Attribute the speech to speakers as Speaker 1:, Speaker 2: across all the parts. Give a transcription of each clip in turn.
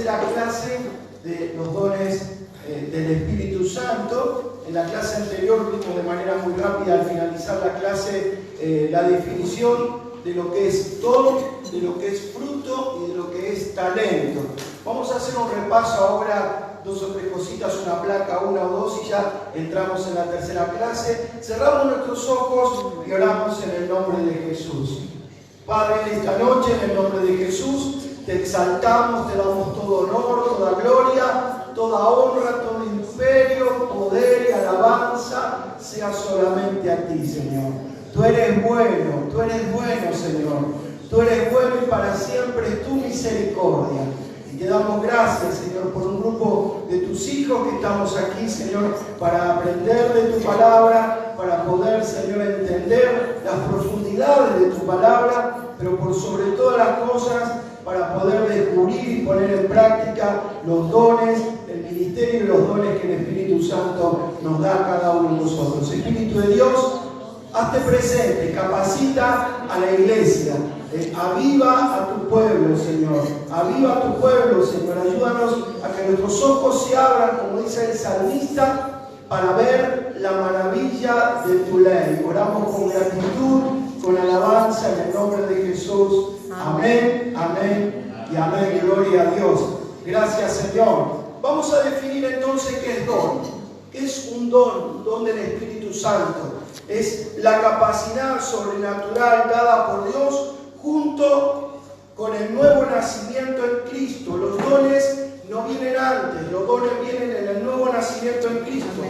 Speaker 1: tercera clase de los dones del Espíritu Santo. En la clase anterior vimos de manera muy rápida, al finalizar la clase, la definición de lo que es don, de lo que es fruto y de lo que es talento. Vamos a hacer un repaso ahora, 2 o 3 cositas, una placa, 1 o 2, y ya entramos en la tercera clase. Cerramos nuestros ojos y oramos en el nombre de Jesús. Padre, en esta noche, en el nombre de Jesús, te exaltamos, te damos todo honor, toda gloria, toda honra, todo imperio, poder y alabanza sea solamente a ti, Señor. Tú eres bueno, Señor. Tú eres bueno y para siempre es tu misericordia. Y te damos gracias, Señor, por un grupo de tus hijos que estamos aquí, Señor, para aprender de tu palabra, para poder, Señor, entender las profundidades de tu palabra, pero por sobre todas las cosas, para poder descubrir y poner en práctica los dones, el ministerio y los dones que el Espíritu Santo nos da a cada uno de nosotros. Espíritu de Dios, hazte presente, capacita a la iglesia, aviva a tu pueblo, Señor, aviva a tu pueblo, Señor, ayúdanos a que nuestros ojos se abran, como dice el salmista, para ver la maravilla de tu ley. Oramos con gratitud, con alabanza en el nombre de Jesús. Amén, amén y amén. Gloria a Dios. Gracias, Señor. Vamos a definir entonces qué es don. ¿Qué es un don del Espíritu Santo? Es la capacidad sobrenatural dada por Dios junto con el nuevo nacimiento en Cristo. Los dones no vienen antes, los dones vienen en el nuevo nacimiento en Cristo.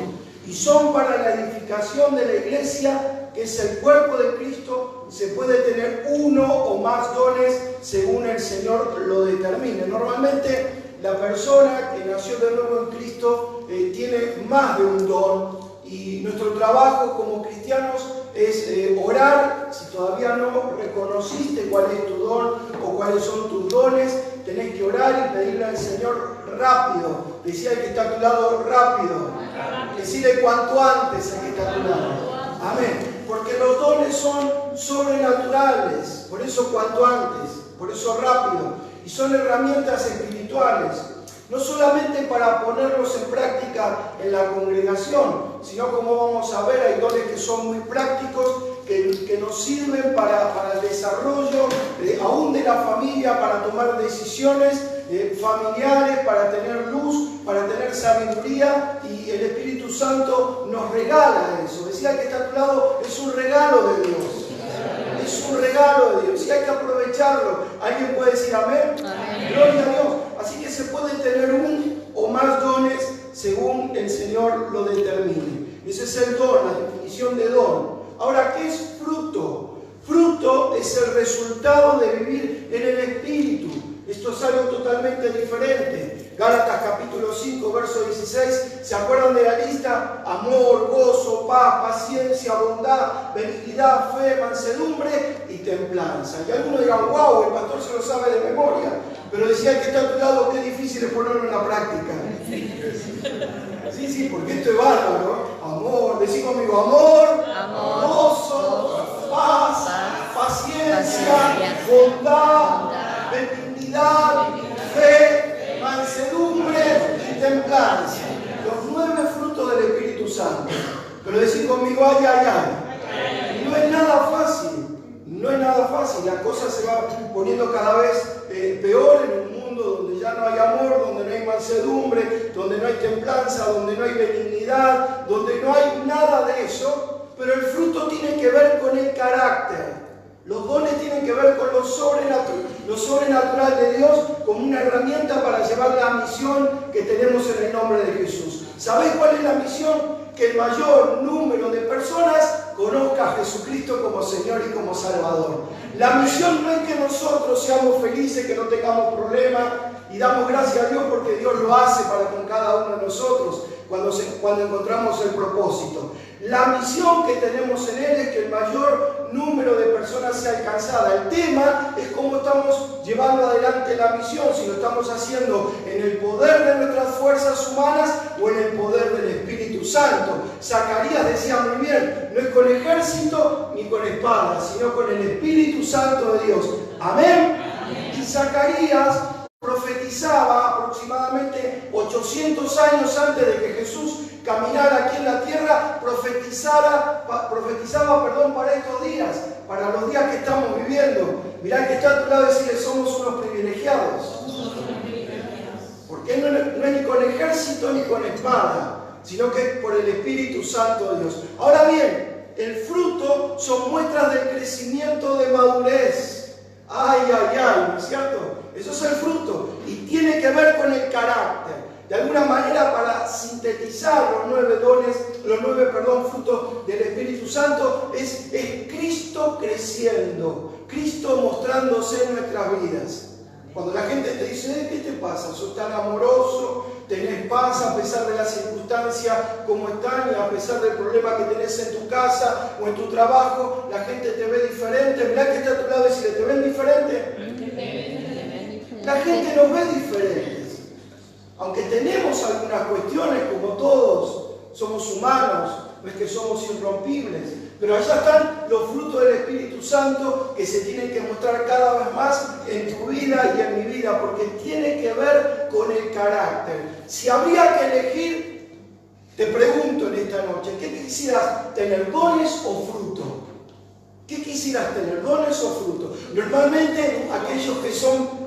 Speaker 1: Y son para la edificación de la iglesia, que es el cuerpo de Cristo. Se puede tener uno o más dones según el Señor lo determine. Normalmente la persona que nació de nuevo en Cristo tiene más de un don, y nuestro trabajo como cristianos es orar. Si todavía no reconociste cuál es tu don o cuáles son tus dones, tenés que orar y pedirle al Señor rápido. Decía el que está a tu lado, rápido. Decirle cuanto antes al que está a tu lado. Amén. Porque los dones son sobrenaturales, por eso cuanto antes, por eso rápido. Y son herramientas espirituales, no solamente para ponerlos en práctica en la congregación, sino, como vamos a ver, hay dones que son muy prácticos, que nos sirven para el desarrollo aún de la familia, para tomar decisiones familiares, para tener luz, para tener sabiduría, y el Espíritu Santo nos regala eso. Decía el que está a tu lado, es un regalo de Dios. Es un regalo de Dios y hay que aprovecharlo. ¿Alguien puede decir amén? Amén. Gloria a Dios. Así que se puede tener un o más dones según el Señor lo determine. Ese es el don, la definición de don. Ahora, ¿qué es fruto? Fruto es el resultado de vivir en el Espíritu. Esto es algo totalmente diferente. Gálatas capítulo 5, verso 16. ¿Se acuerdan de la lista? Amor, gozo, paz, paciencia, bondad, benignidad, fe, mansedumbre y templanza. Y algunos dirán, wow, el pastor se lo sabe de memoria. Pero decía el que está a tu lado, qué difícil es ponerlo en la práctica. Sí, porque esto es bárbaro. Amor, decí conmigo, amor, gozo, paz, paciencia, bondad, benignidad, fe, mansedumbre y templanza. Los 9 frutos del Espíritu Santo. Pero decir conmigo, ay, ay, ay. Y no es nada fácil. No es nada fácil. La cosa se va poniendo cada vez peor en un mundo donde ya no hay amor, donde no hay mansedumbre, donde no hay templanza, donde no hay benignidad, donde no hay nada de eso. Pero el fruto tiene que ver con el carácter. Los dones tienen que ver con lo sobrenatural de Dios, como una herramienta para llevar la misión que tenemos en el nombre de Jesús. ¿Sabéis cuál es la misión? Que el mayor número de personas conozca a Jesucristo como Señor y como Salvador. La misión no es que nosotros seamos felices, que no tengamos problemas, y damos gracias a Dios porque Dios lo hace para con cada uno de nosotros cuando encontramos el propósito. La misión que tenemos en Él es que el mayor número de personas sea alcanzada. El tema es cómo estamos llevando adelante la misión, si lo estamos haciendo en el poder de nuestras fuerzas humanas o en el poder del Espíritu Santo. Zacarías decía muy bien, no es con ejército ni con espada, sino con el Espíritu Santo de Dios. Amén. Y Zacarías profetizaba aproximadamente 800 años antes de que Jesús caminara aquí en la tierra, profetizaba para estos días, para los días que estamos viviendo. Mirá el que está a tu lado y decirle, somos unos privilegiados. Porque no es ni con ejército ni con espada, sino que es por el Espíritu Santo de Dios. Ahora bien, el fruto son muestras del crecimiento de madurez. Ay, ay, ay, ¿no es cierto? Eso es el fruto y tiene que ver con el carácter. De alguna manera, para sintetizar los nueve frutos del Espíritu Santo, es Cristo creciendo, Cristo mostrándose en nuestras vidas. Cuando la gente te dice, ¿qué te pasa? ¿Sos tan amoroso? ¿Tenés paz a pesar de las circunstancias como están y a pesar del problema que tenés en tu casa o en tu trabajo? La gente te ve diferente. Mirá que está a tu lado y dice, ¿te ven diferente? La gente nos ve diferentes. Aunque tenemos algunas cuestiones, como todos, somos humanos, no es que somos irrompibles, pero allá están los frutos del Espíritu Santo que se tienen que mostrar cada vez más en tu vida y en mi vida, porque tiene que ver con el carácter. Si habría que elegir, te pregunto en esta noche, ¿qué quisieras tener, dones o fruto? ¿Qué quisieras tener, dones o fruto? Normalmente aquellos que son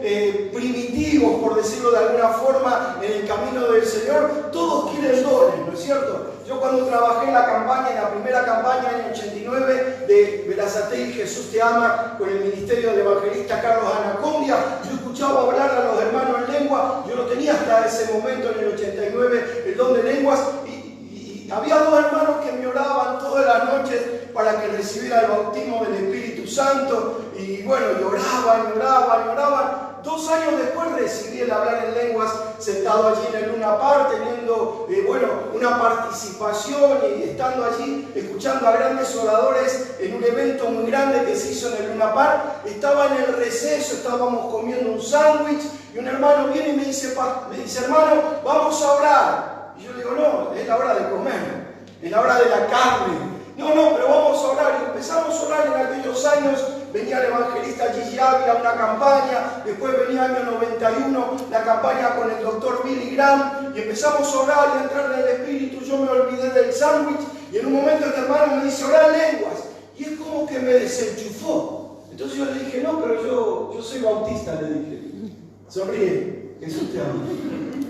Speaker 1: primitivos, por decirlo de alguna forma, en el camino del Señor, todos quieren dones, ¿no es cierto? Yo cuando trabajé en la primera campaña en el 89 de Berazategui, Jesús te ama, con el ministerio del evangelista Carlos Anacondia, yo escuchaba hablar a los hermanos en lengua. Yo no tenía hasta ese momento, en el 89, el don de lenguas, y había dos hermanos que me oraban todas las noches para que recibiera el bautismo del Espíritu Santo, y bueno, lloraban. 2 años después recibí el hablar en lenguas, sentado allí en el Luna Park, teniendo una participación y estando allí, escuchando a grandes oradores en un evento muy grande que se hizo en el Luna Park. Estaba en el receso, estábamos comiendo un sándwich, y un hermano viene y me dice, hermano, vamos a orar. Y yo le digo, no, es la hora de comer, es la hora de la carne. No, pero vamos a orar. Y empezamos a orar. En aquellos años venía el evangelista Gigi Ávila, una campaña. Después venía el año 91, la campaña con el doctor Billy Graham. Y empezamos a orar y a entrar en el Espíritu. Yo me olvidé del sándwich. Y en un momento este hermano me dice, orar en lenguas. Y es como que me desenchufó. Entonces yo le dije, no, pero yo soy bautista, le dije. Sonríe, Jesús te ama.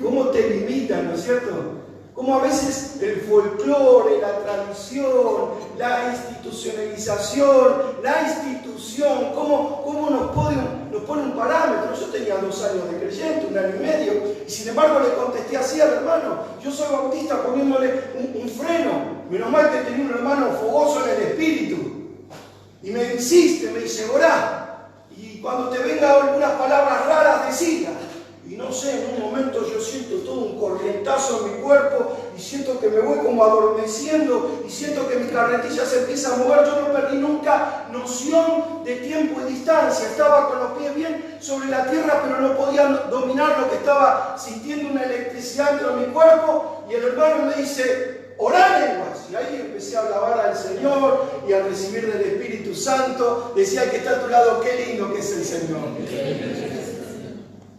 Speaker 1: ¿Cómo te limitan, no es cierto? Como a veces el folclore, la tradición, la institucionalización, la institución, cómo nos pone un parámetro. Yo tenía 2 años de creyente, 1 año y medio, y sin embargo le contesté así al hermano. Yo soy bautista, poniéndole un freno. Menos mal que tenía un hermano fogoso en el espíritu. Y me insiste, me dice, orá. Y cuando te vengan algunas palabras raras, decílas. Y no sé, en un momento yo siento todo un corrientazo en mi cuerpo y siento que me voy como adormeciendo y siento que mi carretilla se empieza a mover. Yo no perdí nunca noción de tiempo y distancia. Estaba con los pies bien sobre la tierra, pero no podía dominar lo que estaba sintiendo, una electricidad dentro de mi cuerpo. Y el hermano me dice, orá lenguas. Y ahí empecé a alabar al Señor y a recibir del Espíritu Santo. Decía el que está a tu lado, qué lindo que es el Señor.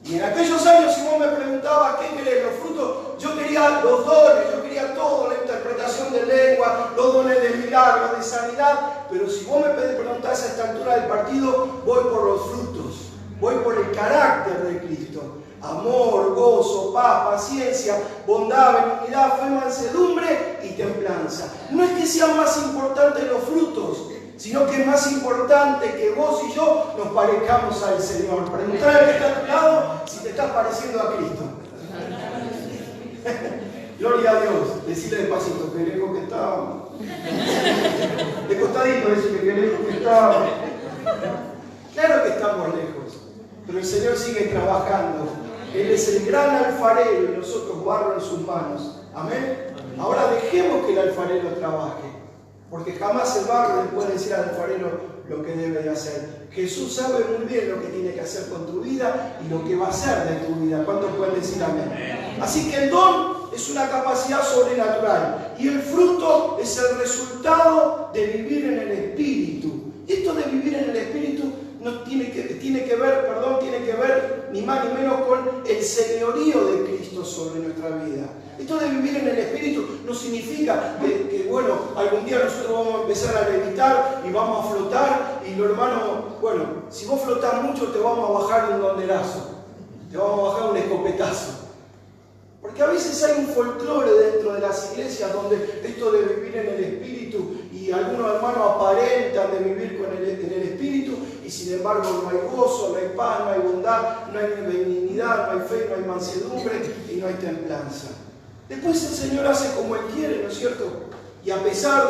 Speaker 1: Y en aquellos años, si vos me preguntabas qué querés, los frutos, yo quería los dones, yo quería todo, la interpretación de lengua, los dones de milagros, de sanidad. Pero si vos me preguntás a esta altura del partido, voy por los frutos, voy por el carácter de Cristo. Amor, gozo, paz, paciencia, bondad, benignidad, fe, mansedumbre y templanza. No es que sean más importantes los frutos, sino que es más importante que vos y yo nos parezcamos al Señor. Preguntale al que está a tu lado si te estás pareciendo a Cristo. Gloria a Dios. Decirle despacito, que lejos que está. De costadito, decirle que lejos que está. Claro que estamos lejos, pero el Señor sigue trabajando. Él es el gran alfarero y nosotros barro en sus manos. Amén. Ahora dejemos que el alfarero trabaje. Porque jamás el barro le puede decir al alfarero lo que debe de hacer. Jesús sabe muy bien lo que tiene que hacer con tu vida y lo que va a hacer de tu vida. ¿Cuántos pueden decir amén? Así que el don es una capacidad sobrenatural y el fruto es el resultado de vivir en el Espíritu. Esto de vivir en el Espíritu no tiene que ver ni más ni menos con el señorío de Cristo sobre nuestra vida. Esto de vivir en el Espíritu no significa que bueno, algún día nosotros vamos a empezar a levitar y vamos a flotar y los hermanos, bueno, si vos flotás mucho te vamos a bajar un donderazo, te vamos a bajar un escopetazo. Porque a veces hay un folclore dentro de las iglesias donde esto de vivir en el Espíritu y algunos hermanos aparentan de vivir en el Espíritu y sin embargo no hay gozo, no hay paz, no hay bondad, no hay benignidad, no hay fe, no hay mansedumbre y no hay templanza. Después el Señor hace como Él quiere, ¿no es cierto? Y a pesar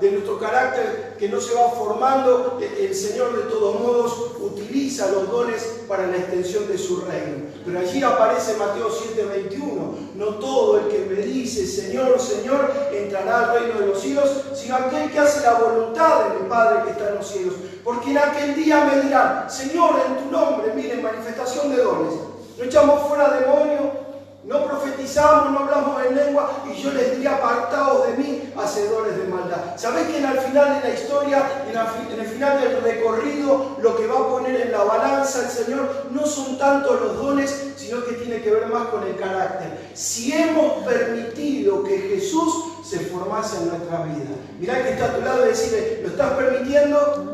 Speaker 1: de nuestro carácter que no se va formando, el Señor de todos modos utiliza los dones para la extensión de su reino. Pero allí aparece Mateo 7:21. No todo el que me dice Señor, Señor, entrará al reino de los cielos, sino aquel que hace la voluntad de mi Padre que está en los cielos. Porque en aquel día me dirán, Señor, en tu nombre, miren, manifestación de dones. No echamos fuera demonios, no profetizamos, no hablamos en lengua, y yo les diría, apartaos de mí, hacedores de maldad. ¿Sabés que al final de la historia, en el final del recorrido, lo que va a poner en la balanza el Señor no son tanto los dones, sino que tiene que ver más con el carácter? Si hemos permitido que Jesús se formase en nuestra vida. Mirá que está a tu lado y decirle, ¿lo estás permitiendo?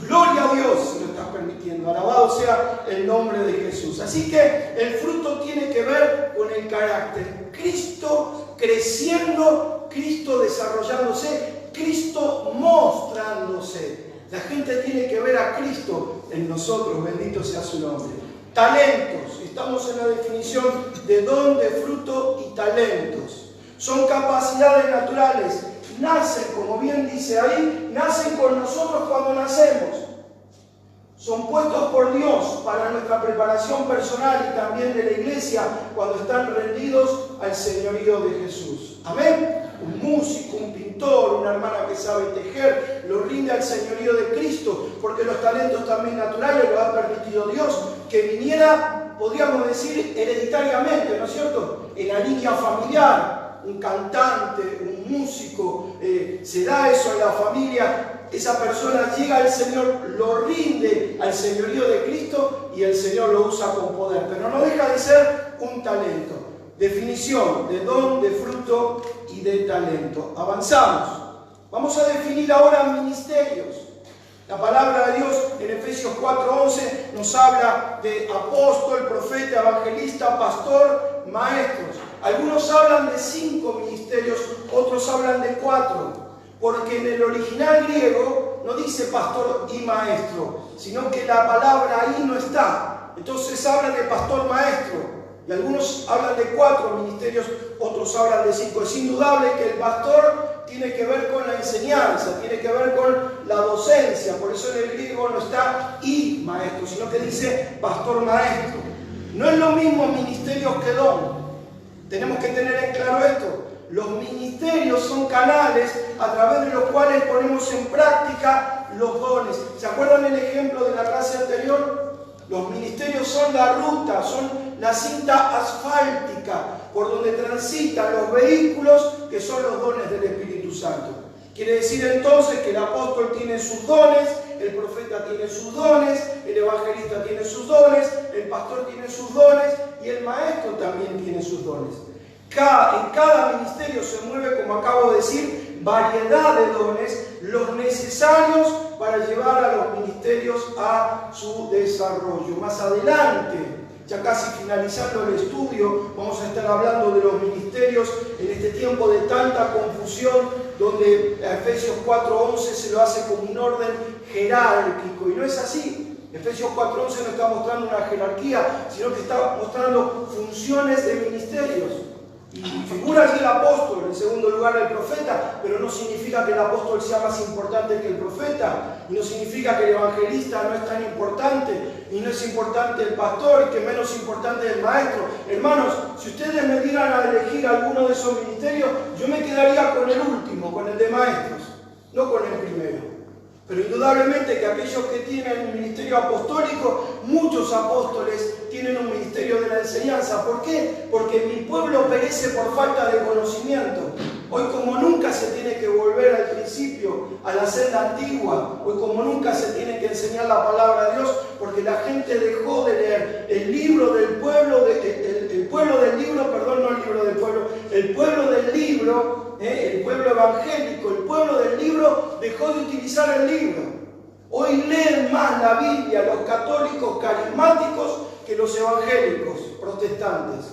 Speaker 1: Gloria a Dios si lo estás permitiendo. Alabado sea el nombre de Jesús. Así que el fruto tiene que ver con el carácter. Cristo creciendo, Cristo desarrollándose, Cristo mostrándose. La gente tiene que ver a Cristo en nosotros, bendito sea su nombre. Talentos. Estamos en la definición de don, de fruto y talentos. Son capacidades naturales. Nacen, como bien dice ahí, nacen con nosotros cuando nacemos. Son puestos por Dios para nuestra preparación personal y también de la iglesia cuando están rendidos al señorío de Jesús. Amén. Un músico, un pintor, una hermana que sabe tejer, lo rinde al señorío de Cristo, porque los talentos también naturales lo ha permitido Dios, que viniera, podríamos decir, hereditariamente, ¿no es cierto?, en la línea familiar. Un cantante, un músico, se da eso en la familia, esa persona llega al Señor, lo rinde al señorío de Cristo y el Señor lo usa con poder, pero no deja de ser un talento. Definición de don, de fruto y de talento. Avanzamos. Vamos a definir ahora ministerios. La palabra de Dios en Efesios 4:11 nos habla de apóstol, profeta, evangelista, pastor, maestros. Algunos hablan de 5 ministerios, otros hablan de 4, porque en el original griego no dice pastor y maestro, sino que la palabra ahí no está. Entonces habla de pastor maestro, y algunos hablan de 4 ministerios, otros hablan de 5. Es indudable que el pastor tiene que ver con la enseñanza, tiene que ver con la docencia, por eso en el griego no está y maestro, sino que dice pastor maestro. No es lo mismo ministerios que don. Tenemos que tener en claro esto. Los ministerios son canales a través de los cuales ponemos en práctica los dones. ¿Se acuerdan el ejemplo de la clase anterior? Los ministerios son la ruta, son la cinta asfáltica por donde transitan los vehículos que son los dones del Espíritu Santo. Quiere decir entonces que el apóstol tiene sus dones, el profeta tiene sus dones, el evangelista tiene sus dones, el pastor tiene sus dones y el maestro también tiene sus dones. En cada ministerio se mueve, como acabo de decir, variedad de dones, los necesarios para llevar a los ministerios a su desarrollo. Más adelante, ya casi finalizando el estudio, vamos a estar hablando de los ministerios en este tiempo de tanta confusión, donde Efesios 4:11 se lo hace como un orden jerárquico, y no es así. Efesios 4:11 no está mostrando una jerarquía, sino que está mostrando funciones de ministerios. Y figura allí el apóstol, en segundo lugar el profeta, pero no significa que el apóstol sea más importante que el profeta, y no significa que el evangelista no es tan importante, y no es importante el pastor, y que menos importante el maestro. Hermanos, si ustedes me dieran a elegir alguno de esos ministerios, yo me quedaría con el último, con el de maestros, no con el primero. Pero indudablemente que aquellos que tienen un ministerio apostólico, muchos apóstoles tienen un ministerio de la enseñanza. ¿Por qué? Porque mi pueblo perece por falta de conocimiento. Hoy como nunca se tiene que volver al principio, a la senda antigua. Hoy como nunca se tiene que enseñar la palabra de Dios, porque la gente dejó de leer el libro del pueblo, el pueblo del libro, perdón, no el libro del pueblo, el pueblo del libro, el pueblo evangélico, el pueblo del libro dejó de utilizar el libro. Hoy leen más la Biblia los católicos carismáticos que los evangélicos protestantes.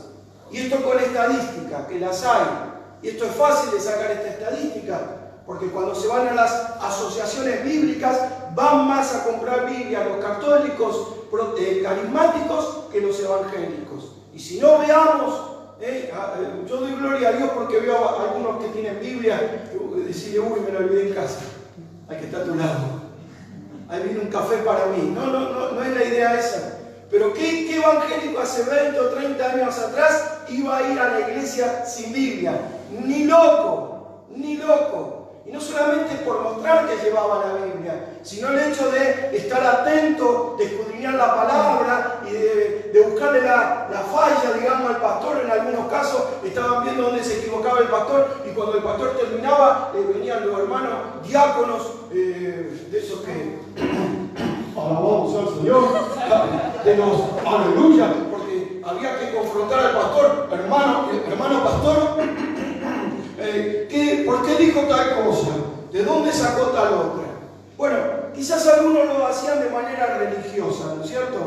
Speaker 1: Y esto con estadística, que las hay. Y esto es fácil de sacar esta estadística, porque cuando se van a las asociaciones bíblicas, van más a comprar Biblia los católicos carismáticos que los evangélicos. Y si no veamos, yo doy gloria a Dios porque veo a algunos que tienen Biblia, decirle, uy, me lo olvidé en casa, al que está a tu lado. Ahí viene un café para mí. No es la idea esa. Pero ¿qué evangélico hace 20 o 30 años atrás iba a ir a la iglesia sin Biblia? Ni loco, ni loco. Y no solamente por mostrar que llevaba la Biblia, sino el hecho de estar atento, de escudriñar la palabra y de buscarle la falla, digamos, al pastor. En algunos casos estaban viendo dónde se equivocaba el pastor, y cuando el pastor terminaba, venían los hermanos diáconos, de esos que alabamos al Señor, de los aleluya, porque había que confrontar al pastor, hermano pastor, ¿por qué dijo tal cosa? ¿De dónde sacó tal otra? Bueno, quizás algunos lo hacían de manera religiosa, ¿no es cierto?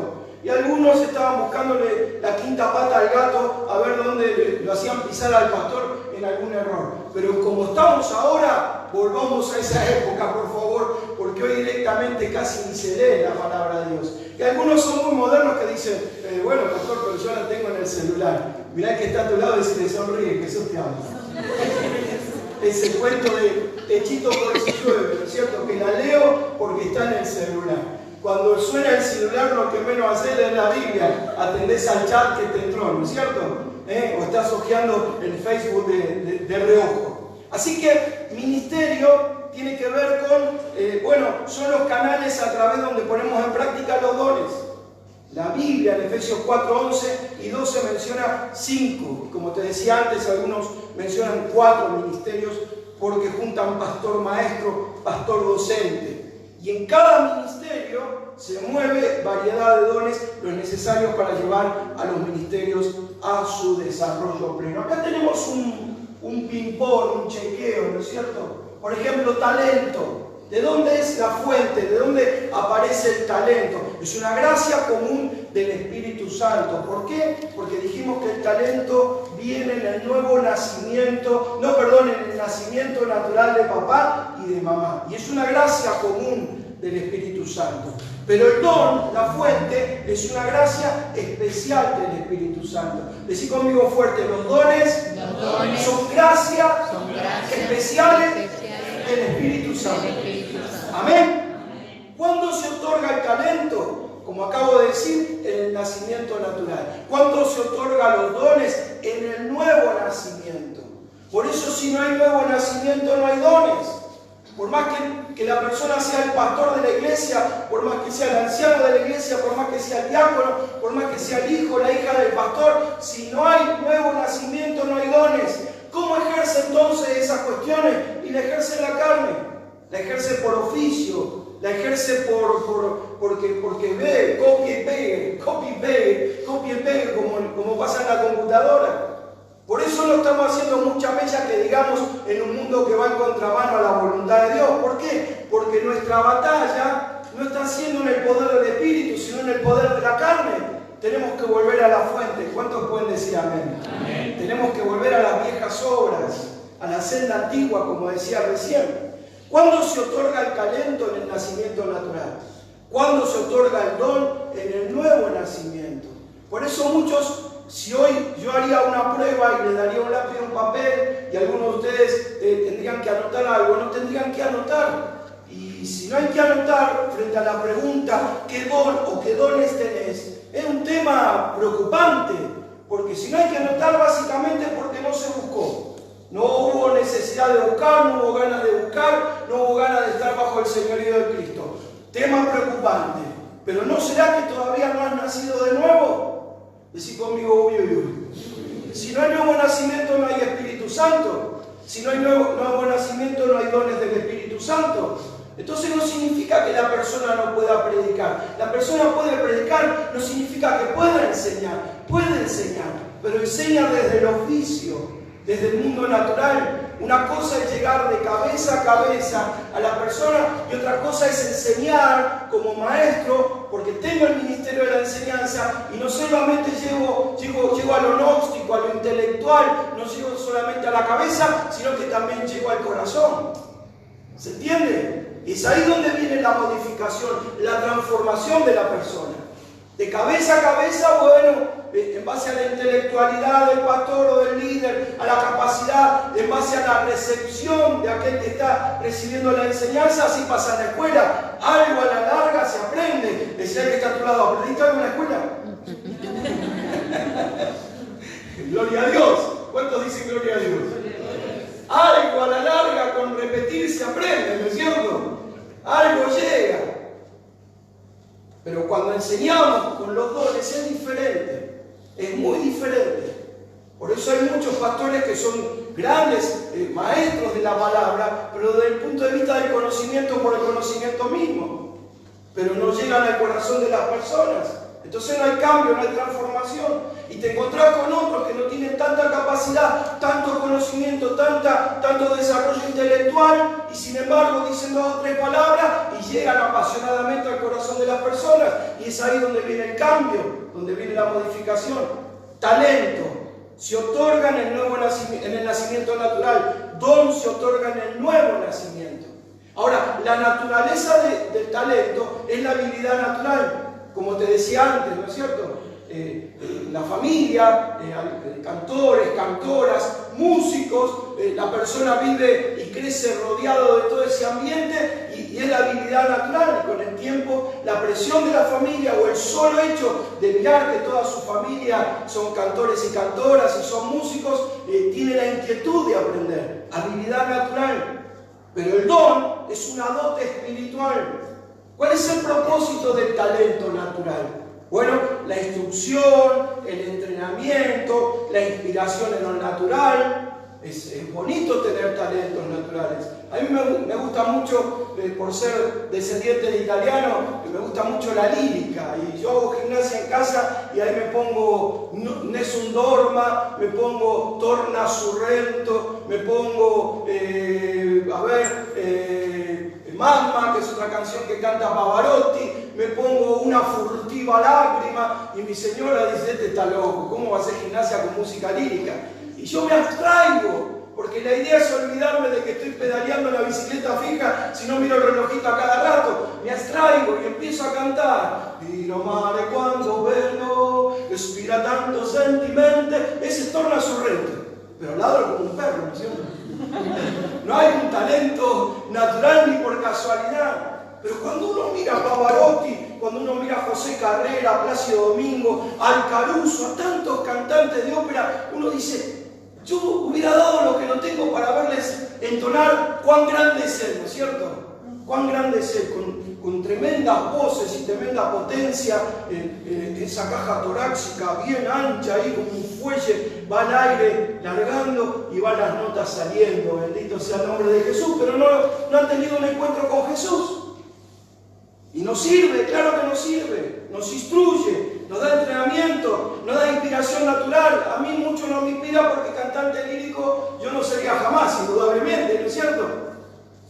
Speaker 1: Y algunos estaban buscándole la quinta pata al gato a ver dónde lo hacían pisar al pastor en algún error. Pero como estamos ahora, volvamos a esa época, por favor, porque hoy directamente casi ni se lee la palabra de Dios. Y algunos son muy modernos que dicen, bueno, pastor, pero yo la tengo en el celular. Mirá que está a tu lado y se le sonríe, Jesús te ama. Ese cuento de techito por si llueve, ¿no es cierto? Que la leo porque está en el celular. Cuando suena el celular, lo que menos haces es la Biblia. Atendés al chat que te entró, ¿no es cierto? O estás hojeando el Facebook de reojo. Así que ministerio tiene que ver con, son los canales a través donde ponemos en práctica los dones. La Biblia en Efesios 4, 11 y 12 menciona 5. Como te decía antes, algunos mencionan 4 ministerios porque juntan pastor maestro, pastor docente. Y en cada ministerio se mueve variedad de dones, los necesarios para llevar a los ministerios a su desarrollo pleno. Acá tenemos un ping-pong, un chequeo, ¿no es cierto? Por ejemplo, talento. ¿De dónde es la fuente? ¿De dónde aparece el talento? Es una gracia común del Espíritu Santo. ¿Por qué? Porque dijimos que el talento viene en el nuevo nacimiento, en el nacimiento natural de papá y de mamá. Y es una gracia común del Espíritu Santo. Pero el don, la fuente, es una gracia especial del Espíritu Santo. Decí conmigo fuerte, los dones son gracias especiales del Espíritu Santo. Amén. ¿Cuándo se otorga el talento? Como acabo de decir, en el nacimiento natural. ¿Cuándo se otorga los dones? En el nuevo nacimiento. Por eso, si no hay nuevo nacimiento, no hay dones. Por más que la persona sea el pastor de la iglesia, por más que sea el anciano de la iglesia, por más que sea el diácono, por más que sea el hijo, la hija del pastor, si no hay nuevo nacimiento, no hay dones. ¿Cómo ejerce entonces esas cuestiones? Y la ejerce en la carne. La ejerce por oficio, la ejerce porque ve, copia y pegue, como pasa en la computadora. Por eso no estamos haciendo mucha mella que digamos en un mundo que va en contramano a la voluntad de Dios. ¿Por qué? Porque nuestra batalla no está siendo en el poder del Espíritu, sino en el poder de la carne. Tenemos que volver a la fuente. ¿Cuántos pueden decir amén? Amén. Tenemos que volver a las viejas obras, a la senda antigua, como decía recién. ¿Cuándo se otorga el talento? En el nacimiento natural. ¿Cuándo se otorga el don? En el nuevo nacimiento. Por eso muchos, si hoy yo haría una prueba y le daría un lápiz y un papel, y algunos de ustedes tendrían que anotar algo, no tendrían que anotar. Y si no hay que anotar, frente a la pregunta ¿qué don o qué dones tenés? Es un tema preocupante, porque si no hay que anotar, básicamente porque no se buscó. No hubo necesidad de buscar, no hubo ganas de buscar, no hubo ganas de estar bajo el señorío de Cristo. Tema preocupante. Pero ¿no será que todavía no has nacido de nuevo? Decí conmigo, uy. Si no hay nuevo nacimiento, no hay Espíritu Santo. Si no hay nuevo nacimiento, no hay dones del Espíritu Santo. Entonces no significa que la persona no pueda predicar. La persona puede predicar, no significa que pueda enseñar. Puede enseñar, pero enseña desde el oficio, desde el mundo natural. Una cosa es llegar de cabeza a cabeza a la persona y otra cosa es enseñar como maestro, porque tengo el ministerio de la enseñanza y no solamente llego a lo gnóstico, a lo intelectual, no llego solamente a la cabeza, sino que también llego al corazón. ¿Se entiende? Y es ahí donde viene la modificación, la transformación de la persona. De cabeza a cabeza, bueno, en base a la intelectualidad del pastor o del líder, a la capacidad, en base a la recepción de aquel que está recibiendo la enseñanza, así pasa en la escuela. Algo a la larga se aprende. Decía el que está a tu lado, ¿aprendiste algo en la escuela? Gloria a Dios. ¿Cuántos dicen gloria a Dios? Algo a la larga con repetir se aprende, ¿no es cierto? Algo llega. Pero cuando enseñamos con los dones es diferente, es muy diferente. Por eso hay muchos pastores que son grandes maestros de la palabra, pero desde el punto de vista del conocimiento por el conocimiento mismo. Pero no llegan al corazón de las personas. Entonces no hay cambio, no hay transformación. Y te encontrás con otros que no tienen tanta capacidad, tanto conocimiento, tanto desarrollo intelectual, y sin embargo dicen 2 o 3 palabras y llegan apasionadamente al corazón de las personas. Y es ahí donde viene el cambio, donde viene la modificación. Talento se otorga en el nacimiento natural, don se otorga en el nuevo nacimiento. Ahora, la naturaleza del talento es la habilidad natural. Como te decía antes, ¿no es cierto? La familia, cantores, cantoras, músicos, la persona vive y crece rodeado de todo ese ambiente y es la habilidad natural. Y con el tiempo, la presión de la familia o el solo hecho de mirar que toda su familia son cantores y cantoras y son músicos, tiene la inquietud de aprender. Habilidad natural. Pero el don es una dote espiritual. ¿Cuál es el propósito del talento natural? Bueno, la instrucción, el entrenamiento, la inspiración en lo natural. Es bonito tener talentos naturales. A mí me gusta mucho, por ser descendiente de italiano, me gusta mucho la lírica. Y yo hago gimnasia en casa y ahí me pongo Nessun Dorma, me pongo Torna Surrento, me pongo, Mamma, que es otra canción que canta Pavarotti, me pongo Una furtiva lágrima y mi señora dice, este está loco, ¿cómo va a hacer gimnasia con música lírica? Y yo me abstraigo, porque la idea es olvidarme de que estoy pedaleando la bicicleta fija, si no miro el relojito a cada rato, me abstraigo y empiezo a cantar. Tiro mare quando bello, respira tanto sentimente, ese es Torna Surrento, pero ladro como un perro, ¿no es cierto? No hay un talento natural ni por casualidad. Pero cuando uno mira a Pavarotti, cuando uno mira a José Carrera, a Plácido Domingo, al Caruso, a tantos cantantes de ópera, uno dice, yo hubiera dado lo que no tengo para verles entonar cuán grande es él, ¿no es cierto? Cuán grande es él, con tremendas voces y tremenda potencia, esa caja torácica bien ancha ahí como un fuelle, va al aire largando y van las notas saliendo, bendito sea el nombre de Jesús, pero no han tenido un encuentro con Jesús. Y nos sirve, claro que nos sirve, nos instruye, nos da entrenamiento, nos da inspiración natural. A mí mucho no me inspira porque cantante lírico yo no sería jamás, indudablemente, ¿no es cierto?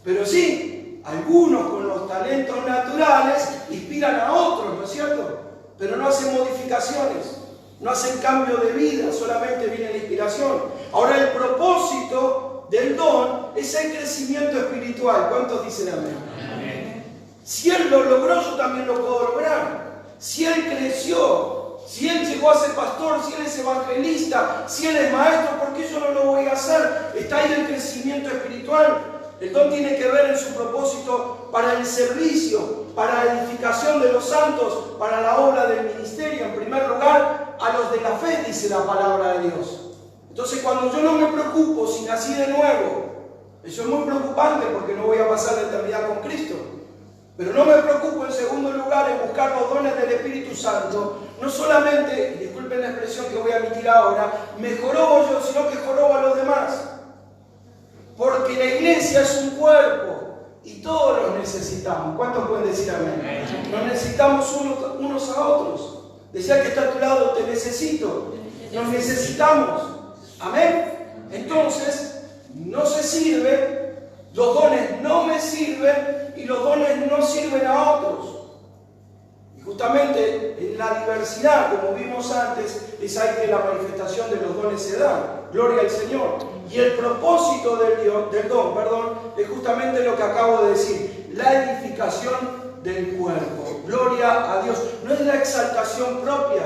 Speaker 1: Pero sí, algunos con los talentos naturales inspiran a otros, ¿no es cierto? Pero no hacen modificaciones, no hacen cambio de vida, solamente viene la inspiración. Ahora el propósito del don es el crecimiento espiritual. ¿Cuántos dicen amén? Si él lo logró, yo también lo puedo lograr. Si él creció, si él llegó a ser pastor, si él es evangelista, si él es maestro, ¿por qué yo no lo voy a hacer? Está ahí el crecimiento espiritual. El don tiene que ver en su propósito para el servicio, para la edificación de los santos, para la obra del ministerio. En primer lugar, a los de la fe, dice la palabra de Dios. Entonces, cuando yo no me preocupo si nací de nuevo, eso es muy preocupante porque no voy a pasar la eternidad con Cristo. Pero no me preocupo en segundo lugar en buscar los dones del Espíritu Santo. No solamente, disculpen la expresión que voy a emitir ahora, me jorobo yo, sino que jorobo a los demás. Porque la iglesia es un cuerpo y todos los necesitamos. ¿Cuántos pueden decir amén? Nos necesitamos unos a otros. Decía que está a tu lado, te necesito. Nos necesitamos. Amén. Entonces, no se sirve, los dones no me sirven y los dones no sirven a otros. Y justamente en la diversidad, como vimos antes, es ahí que la manifestación de los dones se da. Gloria al Señor. Y el propósito del don, es justamente lo que acabo de decir, la edificación del cuerpo. Gloria a Dios. No es la exaltación propia,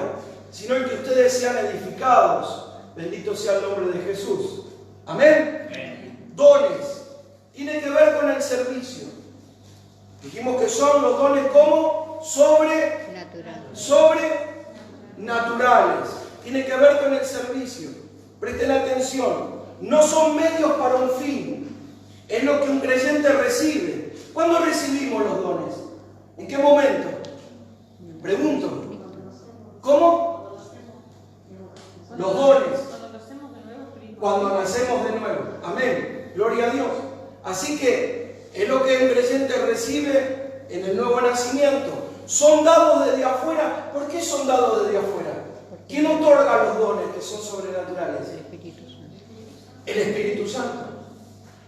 Speaker 1: sino el que ustedes sean edificados. Bendito sea el nombre de Jesús. Amén. Amén. Dones. Tiene que ver con el servicio. Dijimos que son los dones como sobrenaturales. Tiene que ver con el servicio. Presten atención. No son medios para un fin. Es lo que un creyente recibe. ¿Cuándo recibimos los dones? ¿En qué momento? Pregunto. ¿Cómo? Los dones. Cuando nacemos de nuevo. Amén. Gloria a Dios. Así que es lo que un creyente recibe en el nuevo nacimiento. Son dados desde afuera. ¿Por qué son dados desde afuera? ¿Quién otorga los dones que son sobrenaturales? El Espíritu Santo.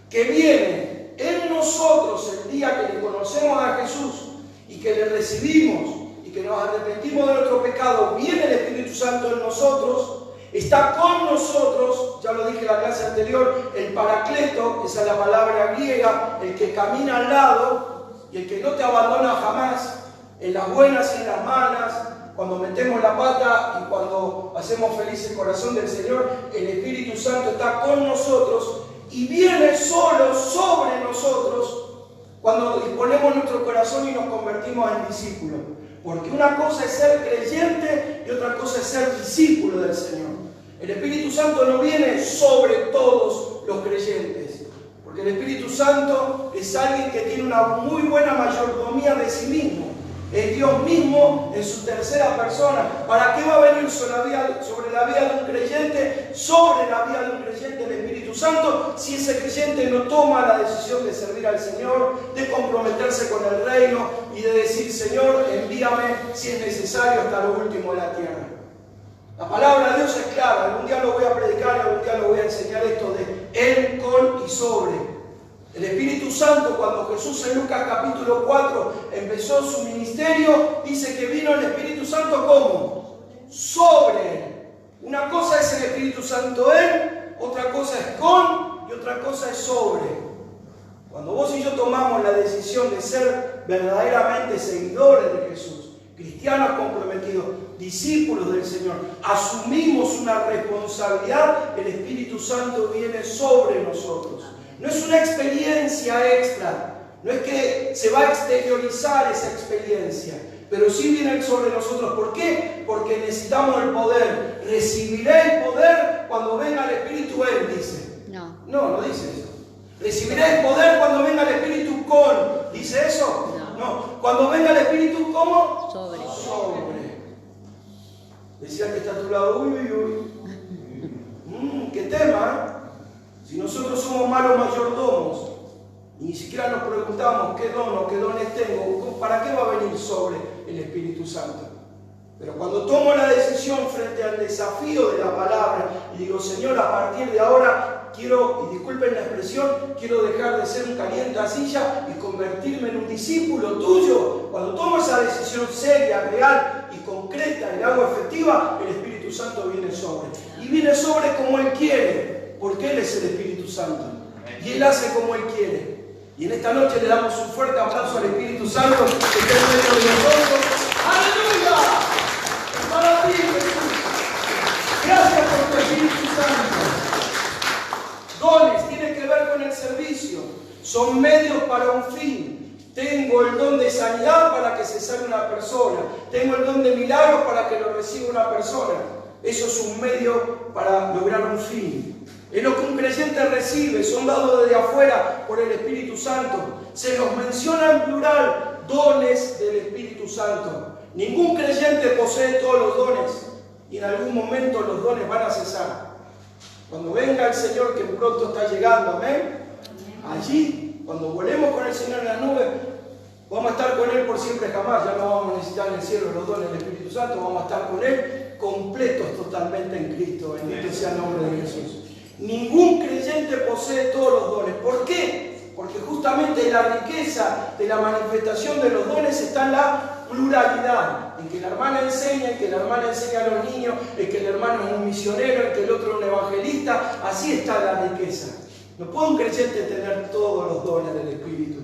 Speaker 1: Que viene en nosotros el día que le conocemos a Jesús y que le recibimos y que nos arrepentimos de nuestro pecado. Viene el Espíritu Santo en nosotros. Está con nosotros, ya lo dije en la clase anterior, el Paracleto, esa es la palabra griega, el que camina al lado y el que no te abandona jamás, en las buenas y en las malas, cuando metemos la pata y cuando hacemos feliz el corazón del Señor, el Espíritu Santo está con nosotros y viene solo sobre nosotros cuando disponemos nuestro corazón y nos convertimos en discípulos. Porque una cosa es ser creyente y otra cosa es ser discípulo del Señor. El Espíritu Santo no viene sobre todos los creyentes, porque el Espíritu Santo es alguien que tiene una muy buena mayordomía de sí mismo. Es Dios mismo en su tercera persona. ¿Para qué va a venir sobre la vida de un creyente, sobre la vida de un creyente el Espíritu Santo, si ese creyente no toma la decisión de servir al Señor, de comprometerse con el reino y de decir, Señor, envíame si es necesario hasta lo último de la tierra? La palabra de Dios es clara. Algún día lo voy a predicar y algún día lo voy a enseñar esto de Él, con y sobre. El Espíritu Santo, cuando Jesús en Lucas capítulo 4 empezó su ministerio, dice que vino el Espíritu Santo ¿cómo? Sobre Él. Una cosa es el Espíritu Santo Él, otra cosa es con y otra cosa es sobre. Cuando vos y yo tomamos la decisión de ser verdaderamente seguidores de Jesús, cristianos comprometidos, discípulos del Señor, asumimos una responsabilidad, el Espíritu Santo viene sobre nosotros. No es una experiencia extra, no es que se va a exteriorizar esa experiencia, pero sí viene sobre nosotros. ¿Por qué? Porque necesitamos el poder. Recibiré el poder cuando venga el Espíritu, Él dice. No dice eso. Recibiré el poder cuando venga el Espíritu con. ¿Dice eso? No. Cuando venga el Espíritu, ¿cómo? Sobre. Decía que está a tu lado, uy. ¿Qué tema? Si nosotros somos malos mayordomos, y ni siquiera nos preguntamos qué don o qué dones tengo, ¿para qué va a venir sobre el Espíritu Santo? Pero cuando tomo la decisión frente al desafío de la palabra y digo, Señor, a partir de ahora quiero, y disculpen la expresión, quiero dejar de ser un calientacilla y convertirme en un discípulo tuyo. Cuando tomo esa decisión seria, real y concreta y la hago efectiva, el Espíritu Santo viene sobre. Y viene sobre como Él quiere. Porque Él es el Espíritu Santo. Y Él hace como Él quiere. Y en esta noche le damos un fuerte aplauso al Espíritu Santo que está en medio de nosotros. ¡Aleluya! Es para ti, Jesús. Gracias por tu Espíritu Santo. Dones tienen que ver con el servicio. Son medios para un fin. Tengo el don de sanidad para que se sane una persona. Tengo el don de milagros para que lo reciba una persona. Eso es un medio para lograr un fin. Es lo que un creyente recibe, son dados desde afuera por el Espíritu Santo. Se los menciona en plural, dones del Espíritu Santo. Ningún creyente posee todos los dones y en algún momento los dones van a cesar. Cuando venga el Señor, que pronto está llegando, amén, Allí, cuando volvemos con el Señor en las nubes, vamos a estar con Él por siempre jamás. Ya no vamos a necesitar en el cielo los dones del Espíritu Santo, vamos a estar con Él completos totalmente en Cristo. Bendito sea el nombre de Jesús. Ningún creyente posee todos los dones. ¿Por qué? Porque justamente la riqueza de la manifestación de los dones está en la pluralidad, en que la hermana enseña, en que la hermana enseña a los niños, en que el hermano es un misionero, en que el otro es un evangelista. Así está la riqueza. No puede un creyente tener todos los dones del Espíritu,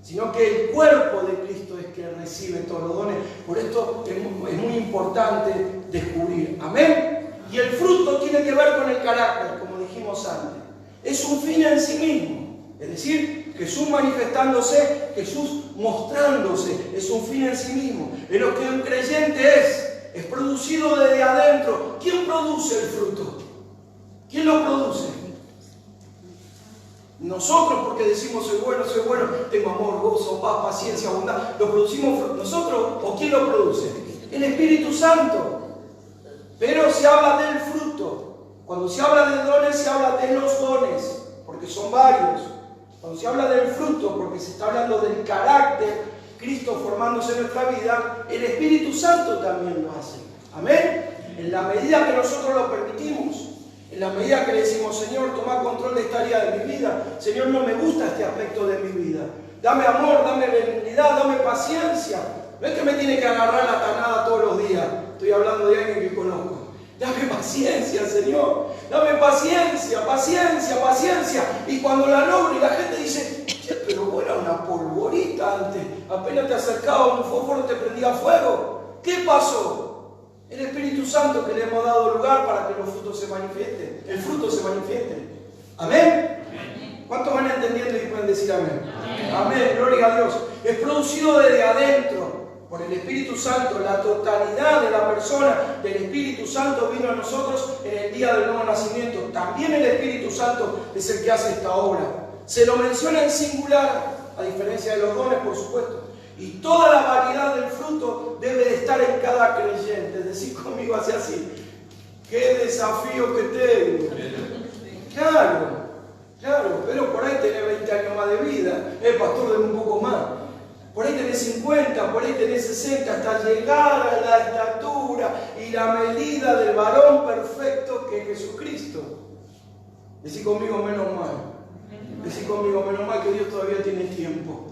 Speaker 1: sino que el cuerpo de Cristo es que recibe todos los dones. Por esto es muy importante descubrir. Amén. Y el fruto tiene que ver con el carácter, como dijimos antes. Es un fin en sí mismo. Es decir, Jesús manifestándose, Jesús mostrándose, es un fin en sí mismo. Es lo que un creyente es producido desde adentro. ¿Quién produce el fruto? ¿Quién lo produce? Nosotros, porque decimos soy bueno, tengo amor, gozo, paz, paciencia, bondad. ¿Lo producimos nosotros o quién lo produce? El Espíritu Santo. Pero se habla del fruto. Cuando se habla de dones, se habla de los dones, porque son varios. Cuando se habla del fruto, porque se está hablando del carácter, Cristo formándose en nuestra vida, el Espíritu Santo también lo hace. Amén. En la medida que nosotros lo permitimos. En la medida que le decimos, Señor, toma control de esta área de mi vida. Señor, no me gusta este aspecto de mi vida. Dame amor, dame benignidad, dame paciencia. No es que me tiene que agarrar la tanada todos los días. Estoy hablando de alguien que conozco. Dame paciencia, Señor. Dame paciencia, paciencia, paciencia. Y cuando la logro y la gente dice, pero vos eras una polvorita antes. Apenas te acercaba a un fósforo te prendía fuego. ¿Qué pasó? El Espíritu Santo que le hemos dado lugar para que los frutos se manifiesten. El fruto se manifieste. ¿Amén? ¿Cuántos van entendiendo y pueden decir amén? Amén, gloria a Dios. Es producido desde adentro por el Espíritu Santo. La totalidad de la persona del Espíritu Santo vino a nosotros en el día del nuevo nacimiento. También el Espíritu Santo es el que hace esta obra. Se lo menciona en singular, a diferencia de los dones, por supuesto. Y toda la variedad del fruto debe de estar en cada creyente. Decir conmigo así. ¡Qué desafío que tengo! Claro, pero por ahí tenés 20 años más de vida. Pastor, deme un poco más. Por ahí tenés 50, por ahí tenés 60, hasta llegar a la estatura y la medida del varón perfecto que es Jesucristo. Decir conmigo menos mal. Decir conmigo menos mal que Dios todavía tiene tiempo.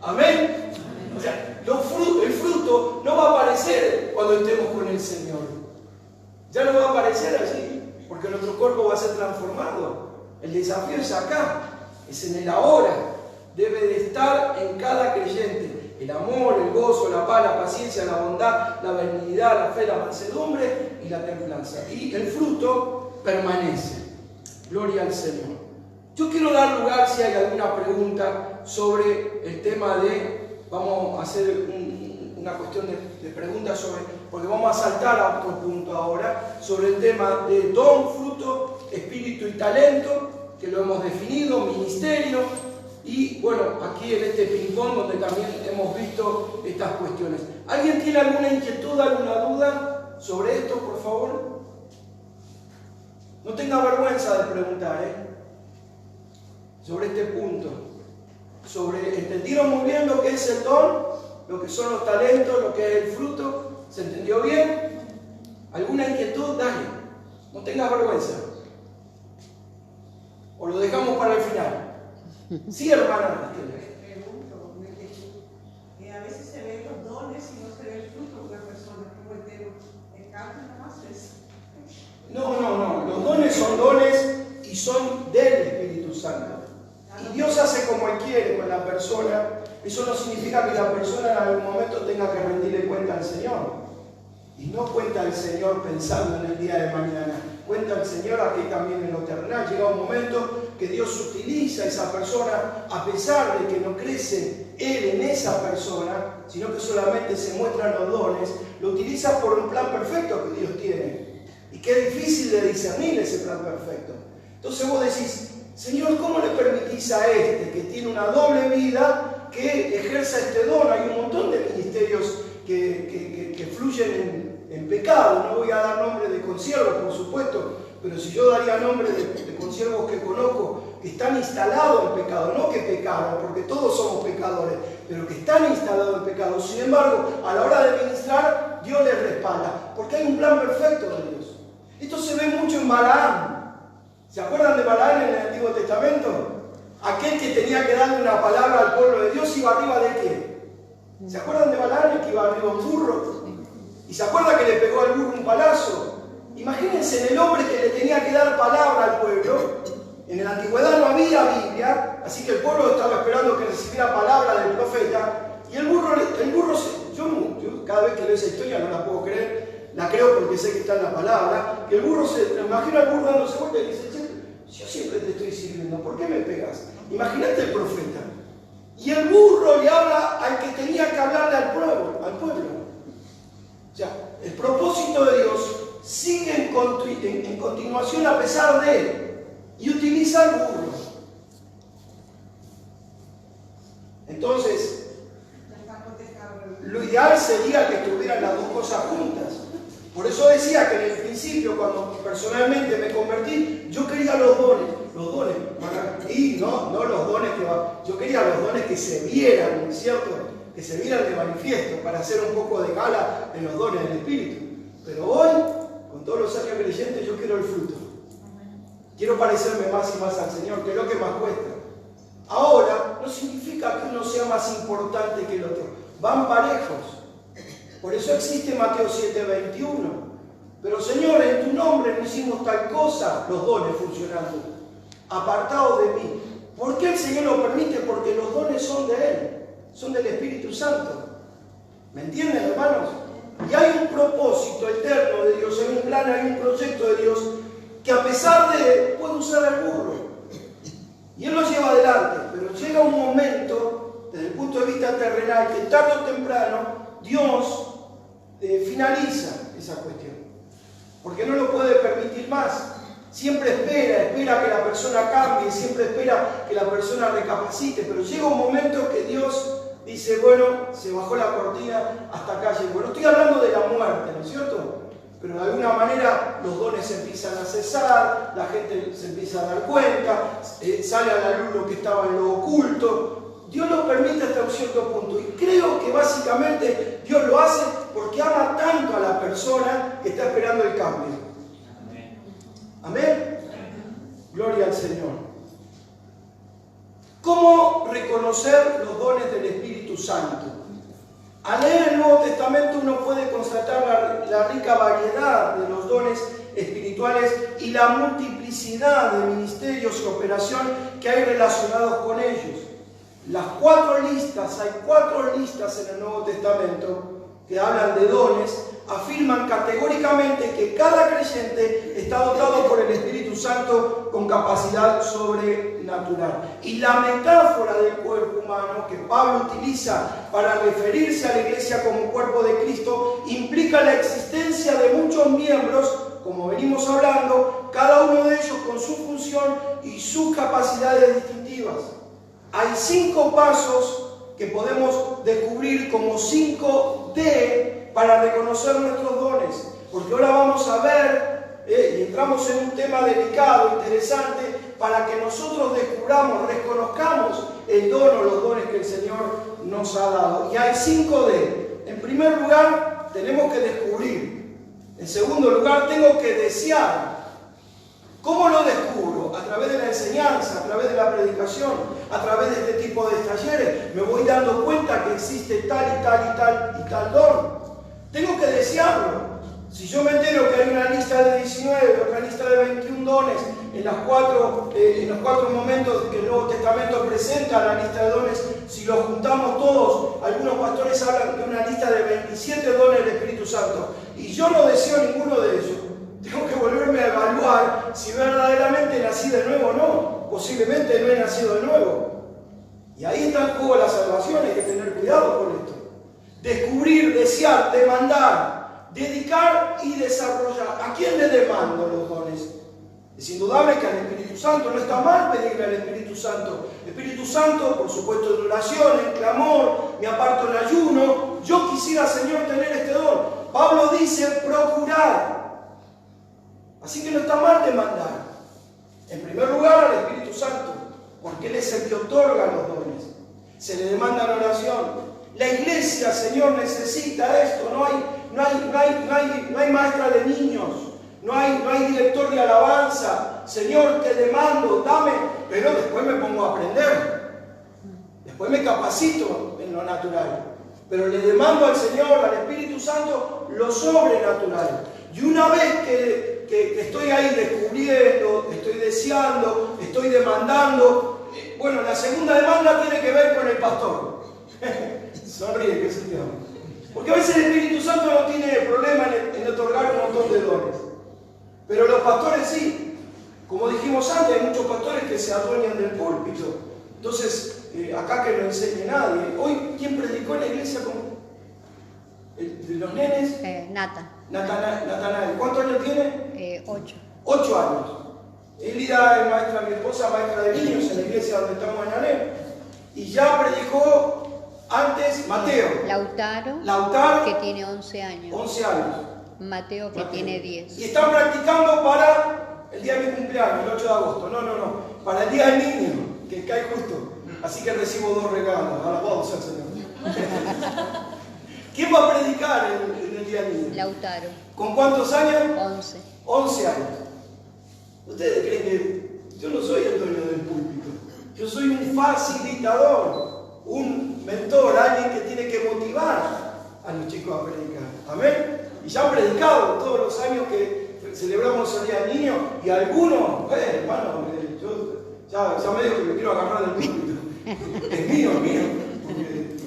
Speaker 1: Amén. O sea, el fruto no va a aparecer cuando estemos con el Señor. Ya no va a aparecer allí, porque nuestro cuerpo va a ser transformado. El desafío es acá, es en el ahora. Debe de estar en cada creyente. El amor, el gozo, la paz, la paciencia, la bondad, la benignidad, la fe, la mansedumbre y la templanza. Y el fruto permanece. Gloria al Señor. Yo quiero dar lugar, si hay alguna pregunta sobre el tema de, vamos a hacer una cuestión de preguntas sobre, porque vamos a saltar a otro punto ahora, sobre el tema de don, fruto, espíritu y talento, que lo hemos definido, ministerio, y bueno, aquí en este ping-pong donde también hemos visto estas cuestiones. ¿Alguien tiene alguna inquietud, alguna duda sobre esto, por favor? No tenga vergüenza de preguntar, sobre este punto. ¿Entendieron muy bien lo que es el don? Lo que son los talentos, lo que es el fruto. ¿Se entendió bien? ¿Alguna inquietud? Dale. No tengas vergüenza. ¿O lo dejamos para el final? Sí, hermana.
Speaker 2: Pregunto, a veces se ven los dones y no se ve el fruto de la persona. Como el cambio nomás es.
Speaker 1: No. Los dones son dones y son del Espíritu Santo. Y Dios hace como Él quiere con la persona. Eso no significa que la persona en algún momento tenga que rendirle cuenta al Señor. Y no cuenta al Señor pensando en el día de mañana. Cuenta al Señor aquí también en lo terrenal. Llega un momento que Dios utiliza a esa persona a pesar de que no crece Él en esa persona, sino que solamente se muestran los dones. Lo utiliza por un plan perfecto que Dios tiene. Y qué difícil de discernir ese plan perfecto. Entonces vos decís, Señor, ¿cómo le permitís a este que tiene una doble vida que ejerza este don? Hay un montón de ministerios que fluyen en pecado. No voy a dar nombre de consiervos, por supuesto, pero si yo daría nombre de consiervos que conozco, que están instalados en pecado, no que pecaron, porque todos somos pecadores, pero que están instalados en pecado. Sin embargo, a la hora de ministrar, Dios les respalda, porque hay un plan perfecto de Dios. Esto se ve mucho en Balaam. ¿Se acuerdan de Balaam en el Antiguo Testamento? Aquel que tenía que darle una palabra al pueblo de Dios iba arriba de qué. ¿Se acuerdan de Balaam, el que iba arriba un burro? ¿Y se acuerda que le pegó al burro un palazo? Imagínense en el hombre que le tenía que dar palabra al pueblo. En la antigüedad no había Biblia, así que el pueblo estaba esperando que recibiera palabra del profeta. Y el burro yo cada vez que leo esa historia no la puedo creer, la creo porque sé que está en la palabra. Y el burro me imagino al burro dándose vuelta y dice: yo siempre te estoy sirviendo, ¿por qué me pegas? Imagínate el profeta. Y el burro le habla al que tenía que hablarle al pueblo. O sea, el propósito de Dios sigue en continuación a pesar de él. Y utiliza el burro. Entonces, lo ideal sería que estuvieran las dos cosas juntas. Por eso decía que en el principio, cuando personalmente me convertí, yo quería los dones, y no los dones yo quería los dones que se vieran, ¿no es cierto? Que se vieran de manifiesto, para hacer un poco de gala en los dones del Espíritu. Pero hoy, con todos los años creyentes, yo quiero el fruto. Quiero parecerme más y más al Señor, que es lo que más cuesta. Ahora, no significa que uno sea más importante que el otro. Van parejos. Por eso existe Mateo 7:21. Pero Señor, en tu nombre no hicimos tal cosa, los dones funcionando. Apartados de mí. ¿Por qué el Señor lo permite? Porque los dones son de Él. Son del Espíritu Santo. ¿Me entienden, hermanos? Y hay un propósito eterno de Dios, hay un plan, hay un proyecto de Dios, que a pesar de él puede usar al burro. Y él lo lleva adelante, pero llega un momento, desde el punto de vista terrenal, que tarde o temprano Dios finaliza esa cuestión. Porque no lo puede permitir más. Siempre espera que la persona cambie, siempre espera que la persona recapacite, pero llega un momento que Dios dice: bueno, se bajó la cortina, hasta acá llegó. No estoy hablando de la muerte, ¿no es cierto? Pero de alguna manera los dones se empiezan a cesar, la gente se empieza a dar cuenta, sale a la luz lo que estaba en lo oculto. Dios lo permite hasta un cierto punto. Y creo que básicamente Dios lo hace porque ama tanto a la persona que está esperando el cambio. Amén. Gloria al Señor. ¿Cómo reconocer los dones del Espíritu Santo? Al leer el Nuevo Testamento uno puede constatar la rica variedad de los dones espirituales y la multiplicidad de ministerios y operación que hay relacionados con ellos. Hay 4 listas en el Nuevo Testamento que hablan de dones, afirman categóricamente que cada creyente está dotado por el Espíritu Santo con capacidad sobrenatural. Y la metáfora del cuerpo humano que Pablo utiliza para referirse a la iglesia como cuerpo de Cristo implica la existencia de muchos miembros, como venimos hablando, cada uno de ellos con su función y sus capacidades distintivas. Hay 5 pasos que podemos descubrir como 5D para reconocer nuestros dones, porque ahora vamos a ver, y entramos en un tema delicado, interesante, para que nosotros descubramos, reconozcamos el don o los dones que el Señor nos ha dado. Y hay 5D. En primer lugar, tenemos que descubrir. En segundo lugar, tengo que desear. ¿Cómo lo descubro? A través de la enseñanza, a través de la predicación, a través de este tipo de talleres. Me voy dando cuenta que existe tal y tal y tal y tal don. Tengo que desearlo. Si yo me entero que hay una lista de 19, otra lista de 21 dones, en los 4 momentos que el Nuevo Testamento presenta la lista de dones, si los juntamos todos, algunos pastores hablan de una lista de 27 dones del Espíritu Santo, y yo no deseo ninguno de ellos, tengo que volverme a evaluar si verdaderamente nací de nuevo o no. Posiblemente no he nacido de nuevo. Y ahí está en juego la salvación, hay que tener cuidado con esto. Descubrir, desear, demandar, dedicar y desarrollar. ¿A quién le demando los dones? Es indudable que al Espíritu Santo. No está mal pedirle al Espíritu Santo. Espíritu Santo, por supuesto, en oración, en clamor, me aparto en ayuno. Yo quisiera, Señor, tener este don. Pablo dice procurar. Así que no está mal demandar? En primer lugar al Espíritu Santo, porque Él es el que otorga los dones. Se le demanda la oración. La iglesia, Señor, necesita esto. No hay maestra de niños. No hay director de alabanza. Señor, te demando, dame. Pero después me pongo a aprender. Después me capacito en lo natural. Pero le demando al Señor, al Espíritu Santo, lo sobrenatural. Y una vez que estoy ahí descubriendo, estoy deseando, estoy demandando, bueno, la segunda demanda tiene que ver con el pastor. Sonríe, que se te ama. Porque a veces el Espíritu Santo no tiene problema en otorgar un montón de dones. Pero los pastores sí. Como dijimos antes, hay muchos pastores que se adueñan del púlpito. Entonces, acá que no enseñe nadie. Hoy, ¿quién predicó en la iglesia? ¿De los nenes? Natanael. ¿Cuántos años tiene?
Speaker 3: 8.
Speaker 1: 8 años. Elida es maestra, mi esposa, maestra de niños en la iglesia donde estamos en Alem. Y ya predicó antes Mateo. Lautaro,
Speaker 3: que tiene 11 años.
Speaker 1: 11 años.
Speaker 3: Mateo, que tiene 10.
Speaker 1: Y están practicando para el día de mi cumpleaños, el 8 de agosto. No. Para el día del niño, que cae justo. Así que recibo 2 regalos. Alabado sea el Señor. ¿Quién va a predicar en el día del niño?
Speaker 3: Lautaro.
Speaker 1: ¿Con cuántos años?
Speaker 3: 11.
Speaker 1: 11 años. ¿Ustedes creen que yo no soy el dueño del púlpito? Yo soy un facilitador, un mentor, alguien que tiene que motivar a los chicos a predicar. ¿Amén? Y ya han predicado todos los años que celebramos el Día del Niño, y algunos, hermano, yo ya me digo que me quiero agarrar del púlpito. Es mío, porque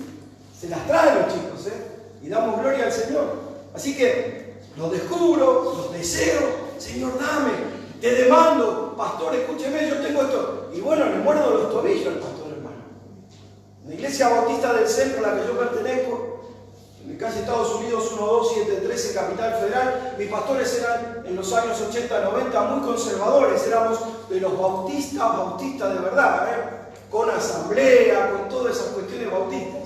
Speaker 1: se las traen los chicos, y damos gloria al Señor. Así que los descubro, los deseo. Señor, dame, te demando, pastor, escúcheme, yo tengo esto. Y bueno, le muerdo los tobillos al pastor, hermano. En la iglesia bautista del centro a la que yo pertenezco, en calle Estados Unidos 12713, Capital Federal, mis pastores eran en los años 80-90 muy conservadores, éramos de los bautistas de verdad, con asamblea, con todas esas cuestiones bautistas.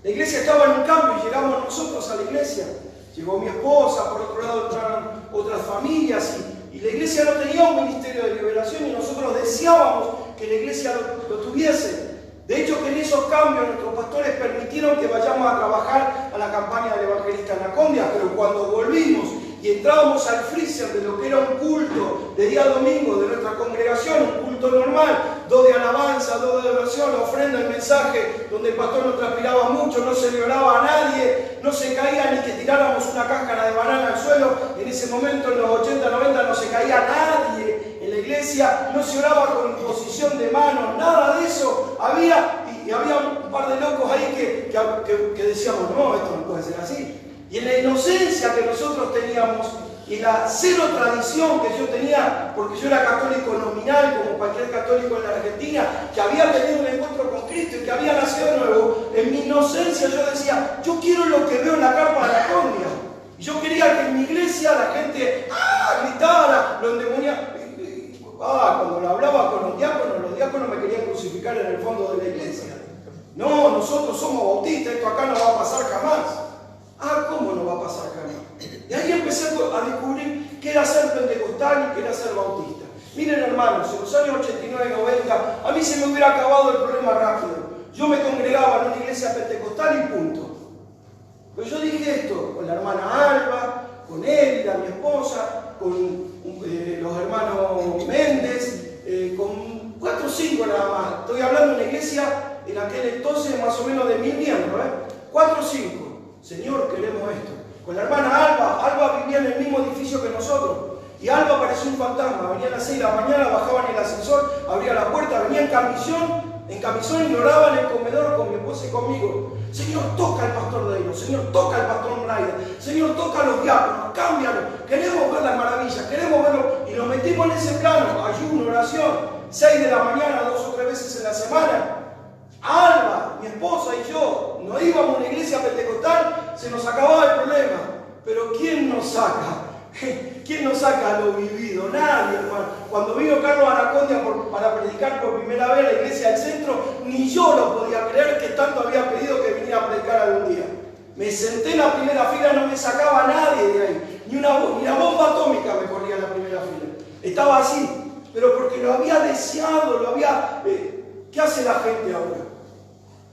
Speaker 1: La iglesia estaba en un cambio y llegamos nosotros a la iglesia. Llegó mi esposa, por otro lado entraron otras familias y la iglesia no tenía un ministerio de liberación y nosotros deseábamos que la iglesia lo tuviese. De hecho, que en esos cambios nuestros pastores permitieron que vayamos a trabajar a la campaña del evangelista Anacondia, pero cuando volvimos y entrábamos al freezer de lo que era un culto de día domingo de nuestra congregación, un culto normal, 2 de alabanza, 2 de oración, la ofrenda, el mensaje, donde el pastor no transpiraba mucho, no se le oraba a nadie, no se caía ni que tiráramos una cáscara de banana al suelo. En ese momento, en los 80-90, no se caía nadie en la iglesia, no se oraba con imposición de manos, nada de eso había, y había un par de locos ahí que decíamos, no, esto no puede ser así. Y en la inocencia que nosotros teníamos y la cero tradición que yo tenía, porque yo era católico nominal, como cualquier católico en la Argentina, que había tenido un encuentro con Cristo y que había nacido de nuevo, en mi inocencia yo decía, yo quiero lo que veo en la carpa de Anacondia. Y yo quería que en mi iglesia la gente gritara, lo endemoniaba. Cuando lo hablaba con los diáconos me querían crucificar en el fondo de la iglesia. No, nosotros somos bautistas, esto acá no va a pasar jamás. ¿Cómo no va a pasar jamás? Y ahí empecé a descubrir qué era ser pentecostal y qué era ser bautista. Miren, hermanos, en los años 89 y 90, a mí se me hubiera acabado el problema rápido. Yo me congregaba en una iglesia pentecostal y punto. Pero yo dije esto con la hermana Alba, con Elida, mi esposa, con los hermanos Méndez, con 4 o 5 nada más. Estoy hablando de una iglesia en aquel entonces más o menos de 1000 miembros, 4 o 5. Señor, queremos esto. Con la hermana Alba vivía en el mismo edificio que nosotros. Y Alba parecía un fantasma. Venía a las 6 de la mañana, bajaba en el ascensor, abría la puerta, venía en camisón y oraba en el comedor con mi esposa y conmigo. Señor, toca al pastor Deiro. Señor, toca al pastor Braida. Señor, toca a los diáconos, cámbialo. Queremos ver las maravillas, queremos verlo. Y nos metimos en ese plano, ayuno, oración, 6 de la mañana, 2 o 3 veces en la semana. Alba, mi esposa y yo, no íbamos a una iglesia pentecostal, se nos acababa el problema. Pero ¿quién nos saca? ¿Quién nos saca lo vivido? Nadie, hermano. Cuando vino Carlos Anacondia para predicar por primera vez a la iglesia del centro, ni yo lo podía creer que tanto había pedido que viniera a predicar algún día. Me senté en la primera fila, no me sacaba nadie de ahí. Ni la bomba atómica me corría en la primera fila. Estaba así, pero porque lo había deseado, lo había... ¿Qué hace la gente ahora?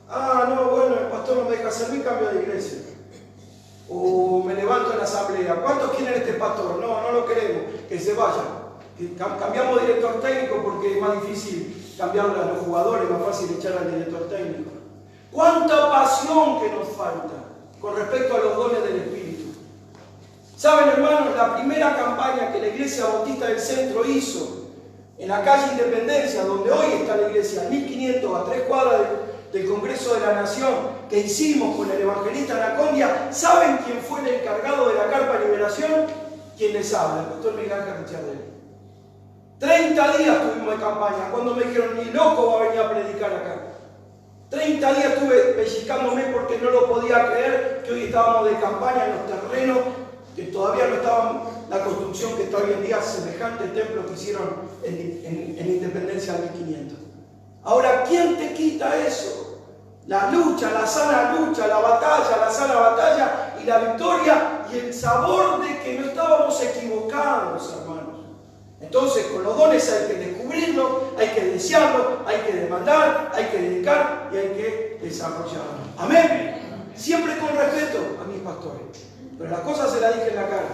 Speaker 1: Ah, no, bueno, el pastor no me deja servir, cambio de iglesia. O me levanto en la asamblea. ¿Cuántos quieren este pastor? No, no lo queremos, que se vaya. Cambiamos de director técnico porque es más difícil cambiar a los jugadores, es más fácil echar al director técnico. ¿Cuánta pasión que nos falta con respecto a los dones del Espíritu? Saben, hermanos, la primera campaña que la Iglesia Bautista del Centro hizo en la calle Independencia, donde hoy está la iglesia, 1500 a 3 cuadras del Congreso de la Nación, que hicimos con el evangelista Anacondia, ¿saben quién fue el encargado de la carpa de liberación? ¿Quién les habla? El pastor Miguel Ángel Richardelli. 30 días tuvimos de campaña, cuando me dijeron, ni loco va a venir a predicar acá. 30 días estuve pellizcándome porque no lo podía creer que hoy estábamos de campaña en los terrenos que todavía no estaban, la construcción que está hoy en día, semejante templo que hicieron en Independencia del 1500. Ahora, ¿quién te quita eso? La lucha, la sana lucha, la batalla, la sana batalla y la victoria y el sabor de que no estábamos equivocados, hermanos. Entonces, con los dones hay que descubrirlo, hay que desearlo, hay que demandar, hay que dedicar y hay que desarrollarlo. Amén. Siempre con respeto a mis pastores. Pero las cosas se las dije en la cara.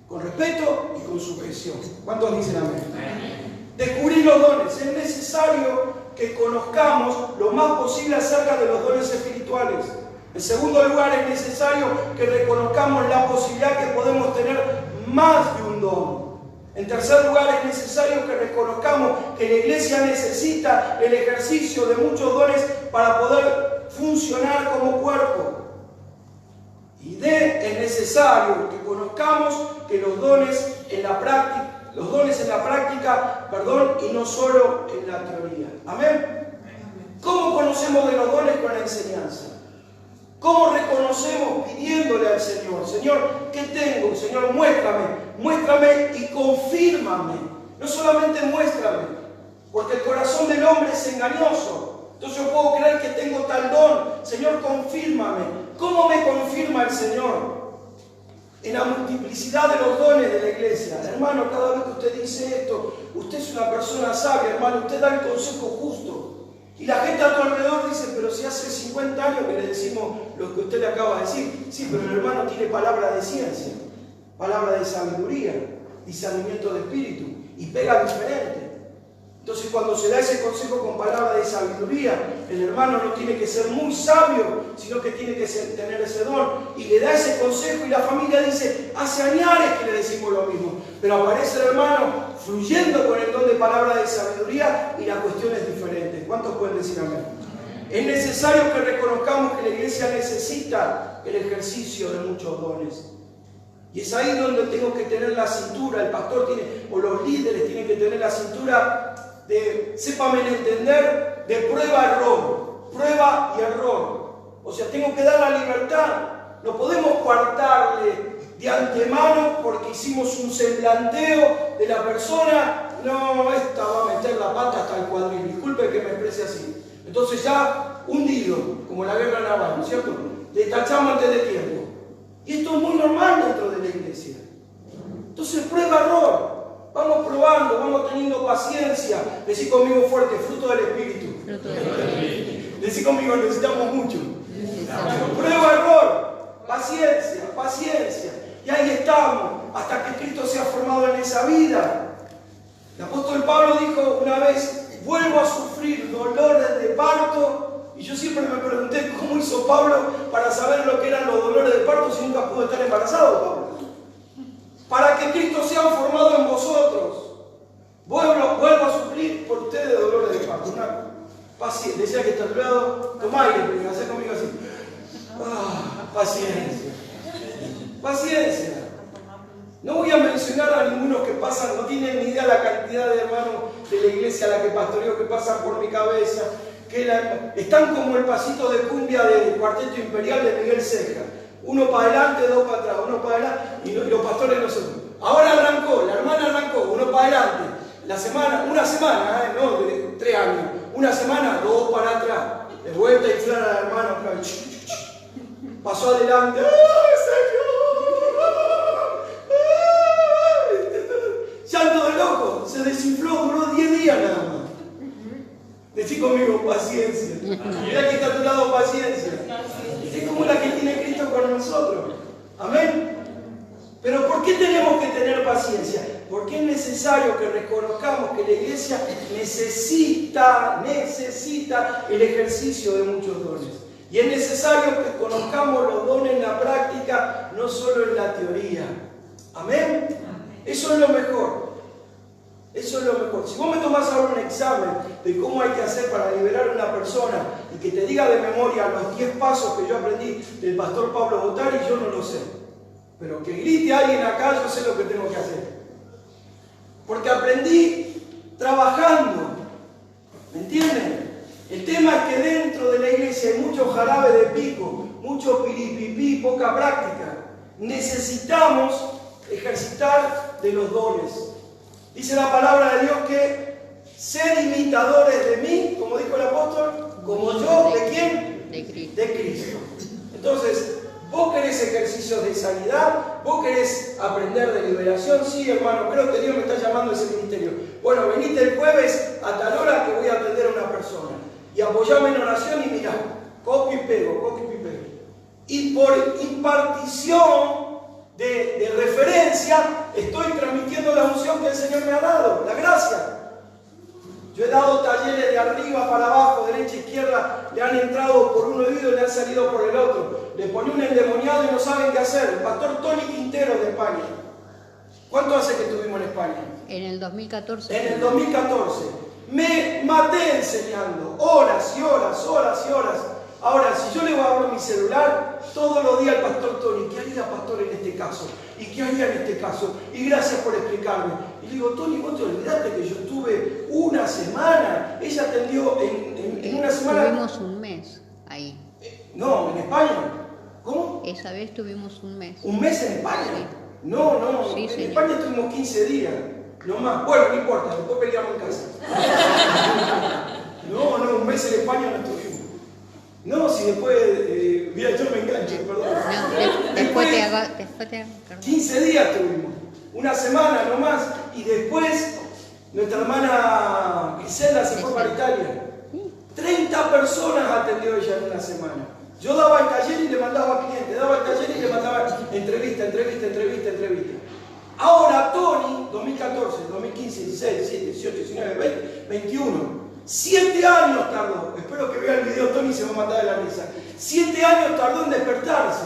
Speaker 1: Con respeto y con sujeción. ¿Cuántos dicen amén? Amén. Descubrir los dones. Es necesario que conozcamos lo más posible acerca de los dones espirituales. En segundo lugar, es necesario que reconozcamos la posibilidad que podemos tener más de un don. En tercer lugar, es necesario que reconozcamos que la iglesia necesita el ejercicio de muchos dones para poder funcionar como cuerpo. Y es necesario que conozcamos que los dones en la práctica, y no solo en la teoría. Amén. ¿Cómo conocemos de los dones? Con la enseñanza. ¿Cómo reconocemos? Pidiéndole al Señor. Señor, ¿qué tengo? Señor, muéstrame y confírmame. No solamente muéstrame, porque el corazón del hombre es engañoso. Entonces yo puedo creer que tengo tal don. Señor, confírmame. ¿Cómo me confirma el Señor? En la multiplicidad de los dones de la iglesia. Hermano, cada vez que usted dice esto, usted es una persona sabia, hermano, usted da el consejo justo. Y la gente a tu alrededor dice, pero si hace 50 años que le decimos lo que usted le acaba de decir. Sí, pero el hermano tiene palabra de ciencia, palabra de sabiduría, discernimiento de espíritu, y pega diferente. Entonces, cuando se da ese consejo con palabra de sabiduría, el hermano no tiene que ser muy sabio, sino que tiene que tener ese don. Y le da ese consejo y la familia dice, hace años que le decimos lo mismo. Pero aparece el hermano fluyendo con el don de palabra de sabiduría y la cuestión es diferente. ¿Cuántos pueden decir amén? Es necesario que reconozcamos que la iglesia necesita el ejercicio de muchos dones. Y es ahí donde tengo que tener la cintura, el pastor tiene, o los líderes tienen que tener la cintura de, sépame entender, de prueba y error. O sea, tengo que dar la libertad. No podemos coartarle de antemano porque hicimos un semblanteo de la persona. No, esta va a meter la pata hasta el cuadril. Disculpe que me exprese así. Entonces ya hundido, como la guerra naval, ¿no es cierto? Le tachamos antes de tiempo. Y esto es muy normal dentro de la iglesia. Entonces, prueba-error. Vamos probando, vamos teniendo paciencia. Decí conmigo fuerte, fruto del Espíritu. Decí conmigo, necesitamos mucho. Prueba-error, paciencia. Y ahí estamos, hasta que Cristo sea formado en esa vida. El apóstol Pablo dijo una vez, vuelvo a sufrir dolores de parto. Y yo siempre me pregunté cómo hizo Pablo para saber lo que eran los dolores de parto si nunca pudo estar embarazado, Pablo. Para que Cristo sea formado en vosotros. Vuelvo a sufrir por ustedes dolores de parto. Paciencia. Decía que está a tu lado, toma aire primero, hacé conmigo así. Paciencia. No voy a mencionar a ninguno que pasan, no tienen ni idea la cantidad de hermanos de la iglesia a la que pastoreo que pasan por mi cabeza. Están como el pasito de cumbia del Cuarteto Imperial de Miguel Ceja. Uno para adelante, dos para atrás, uno para adelante, y los pastores no se... Ahora arrancó, la hermana arrancó, uno para adelante. Una semana, no de 3 años. Una semana, 2 para atrás. De vuelta a inflar a la hermana. Pasó adelante. ¡Ay, Señor! Ya conmigo, paciencia. Mira que está a tu lado, paciencia. Es como la que tiene Cristo con nosotros. Amén. Pero ¿por qué tenemos que tener paciencia? Porque es necesario que reconozcamos que la iglesia necesita el ejercicio de muchos dones. Y es necesario que conozcamos los dones en la práctica, no solo en la teoría. Amén. Eso es lo mejor. Eso es lo mejor. Si vos me tomás ahora un examen de cómo hay que hacer para liberar a una persona y que te diga de memoria los 10 pasos que yo aprendí del pastor Pablo Botari, yo no lo sé. Pero que grite alguien acá, yo sé lo que tengo que hacer. Porque aprendí trabajando. ¿Me entienden? El tema es que dentro de la iglesia hay mucho jarabe de pico, mucho piripipí, poca práctica. Necesitamos ejercitar de los dones. Dice la palabra de Dios que sed imitadores de mí, como dijo el apóstol, como yo, ¿de quién? De Cristo. Entonces, vos querés ejercicios de sanidad, vos querés aprender de liberación, sí hermano, creo que Dios me está llamando a ese ministerio. Bueno, venite el jueves a tal hora que voy a atender a una persona. Y apoyame en oración y mirá, copio y pego, copio y pego. Y por impartición de referencia, estoy transmitiendo la unción que el Señor me ha dado, la gracia. Yo he dado talleres de arriba para abajo, derecha, izquierda, le han entrado por un oído y le han salido por el otro. Le poní un endemoniado y no saben qué hacer. El pastor Tony Quintero de España. ¿Cuánto hace que estuvimos en España?
Speaker 3: En el 2014.
Speaker 1: En el 2014. Me maté enseñando, horas y horas, horas y horas. Ahora, si yo le abro mi celular, todos los días al pastor Tony, ¿qué haría pastor en este caso? ¿Y qué haría en este caso? Y gracias por explicarme. Y le digo, Tony, vos te olvidaste que yo estuve una semana. Ella atendió en una semana.
Speaker 3: Estuvimos un mes ahí.
Speaker 1: No, en España. ¿Cómo?
Speaker 3: Esa vez tuvimos un mes.
Speaker 1: ¿Un mes en España?
Speaker 3: Sí.
Speaker 1: No,
Speaker 3: Sí,
Speaker 1: en
Speaker 3: señor.
Speaker 1: España estuvimos 15 días. No más. Bueno, no importa, después peleamos en casa. No, un mes en España no estuvimos. No, si después, mira, yo me engancho, perdón.
Speaker 3: No, después te hago.
Speaker 1: 15 días tuvimos, una semana nomás, y después nuestra hermana Griselda se fue para Italia. 30 personas atendió ella en una semana. Yo daba el taller y le mandaba clientes, daba el taller y le mandaba entrevista. Ahora Tony, 2014, 2015, 16, 17, 18, 19, 20, 21. 7 años tardó. Espero que vea el video, Tony se va a matar de la risa. 7 años tardó en despertarse.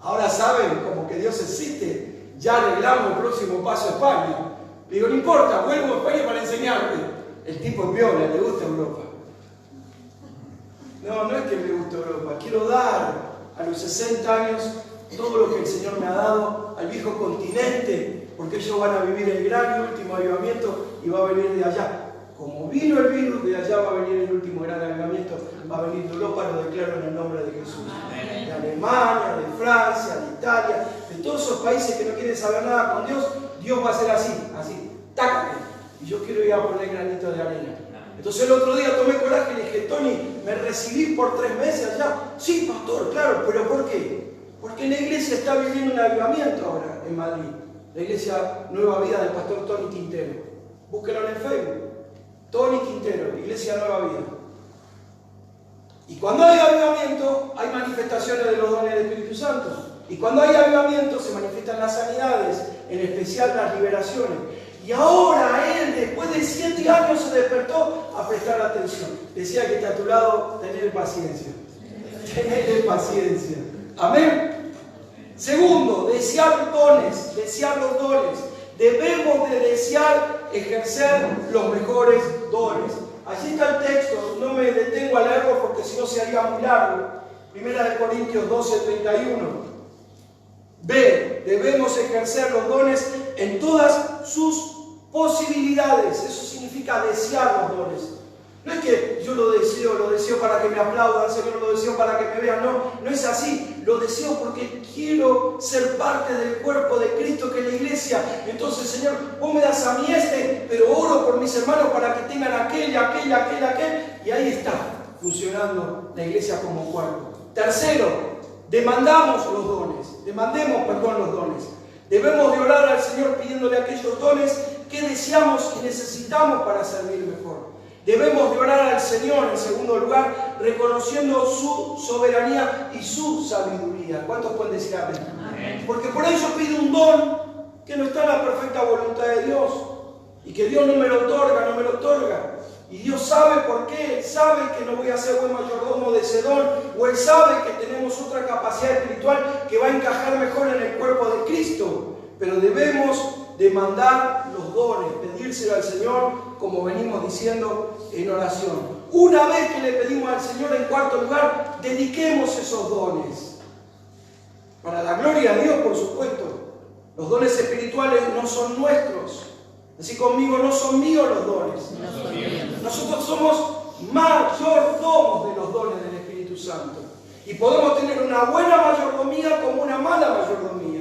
Speaker 1: Ahora saben, como que Dios existe, ya arreglamos el próximo paso a España. Le digo, no importa, vuelvo a España para enseñarte. El tipo es viola, le gusta Europa. No es que me guste Europa, quiero dar a los 60 años todo lo que el Señor me ha dado al viejo continente, porque ellos van a vivir el gran y último avivamiento y va a venir de allá. Como vino el virus, de allá va a venir el último gran avivamiento, va a venir de Europa, lo declaro en el nombre de Jesús. De Alemania, de Francia, de Italia, de todos esos países que no quieren saber nada con Dios, Dios va a ser así, tácate. Y yo quiero ir a poner granito de arena. Entonces el otro día tomé coraje y le dije, Tony, ¿me recibí por 3 meses allá? Sí, pastor, claro, pero ¿por qué? Porque la iglesia está viviendo un avivamiento ahora en Madrid. La iglesia Nueva Vida del pastor Tony Quintero. Búsquelo en el Facebook. Tony Quintero, Iglesia Nueva Vida. Y cuando hay avivamiento, hay manifestaciones de los dones del Espíritu Santo. Y cuando hay avivamiento, se manifiestan las sanidades, en especial las liberaciones. Y ahora él, después de 7 años, se despertó a prestar atención. Decía que está a tu lado, tener paciencia. Tener paciencia. Amén. Segundo, desear los dones. Debemos de desear ejercer los mejores dones. Allí está el texto, no me detengo a leerlo porque si no se haría muy largo. 1 Corintios 12, 31. B. Debemos ejercer los dones en todas sus posibilidades. Eso significa desear los dones. No es que yo lo deseo para que me aplaudan, Señor, lo deseo para que me vean. No es así. Lo deseo porque quiero ser parte del cuerpo de Cristo, que es la iglesia. Entonces, Señor, vos me das a mí pero oro por mis hermanos para que tengan aquel. Y ahí está, funcionando la iglesia como cuerpo. Tercero, demandemos los dones. Debemos de orar al Señor pidiéndole aquellos dones que deseamos y necesitamos para servir mejor. Debemos de orar al Señor, en segundo lugar, reconociendo su soberanía y su sabiduría. ¿Cuántos pueden decir amén? Amén. Porque por ahí yo pido un don que no está en la perfecta voluntad de Dios y que Dios no me lo otorga. Y Dios sabe por qué. Él sabe que no voy a ser buen mayordomo de ese don, o Él sabe que tenemos otra capacidad espiritual que va a encajar mejor en el cuerpo de Cristo. Pero debemos demandar los dones, pedírselo al Señor, como venimos diciendo en oración. Una vez que le pedimos al Señor, en cuarto lugar, dediquemos esos dones. Para la gloria de Dios, por supuesto. Los dones espirituales no son nuestros. Así conmigo, no son míos los dones. Nosotros somos mayordomos de los dones del Espíritu Santo. Y podemos tener una buena mayordomía como una mala mayordomía.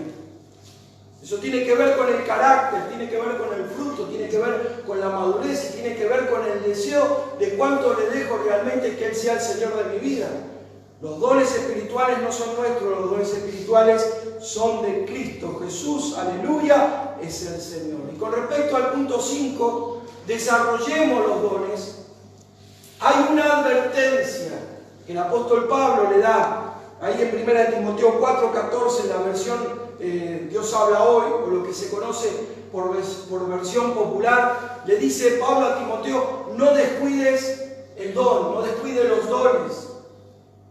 Speaker 1: Eso tiene que ver con el carácter, tiene que ver con el fruto, tiene que ver con la madurez y tiene que ver con el deseo de cuánto le dejo realmente que Él sea el Señor de mi vida. Los dones espirituales no son nuestros, los dones espirituales son de Cristo. Jesús, aleluya, es el Señor. Y con respecto al punto 5, desarrollemos los dones. Hay una advertencia que el apóstol Pablo le da ahí en 1 Timoteo 4:14, en la versión Dios habla hoy, o lo que se conoce por versión popular. Le dice Pablo a Timoteo: no descuides el don, no descuides los dones.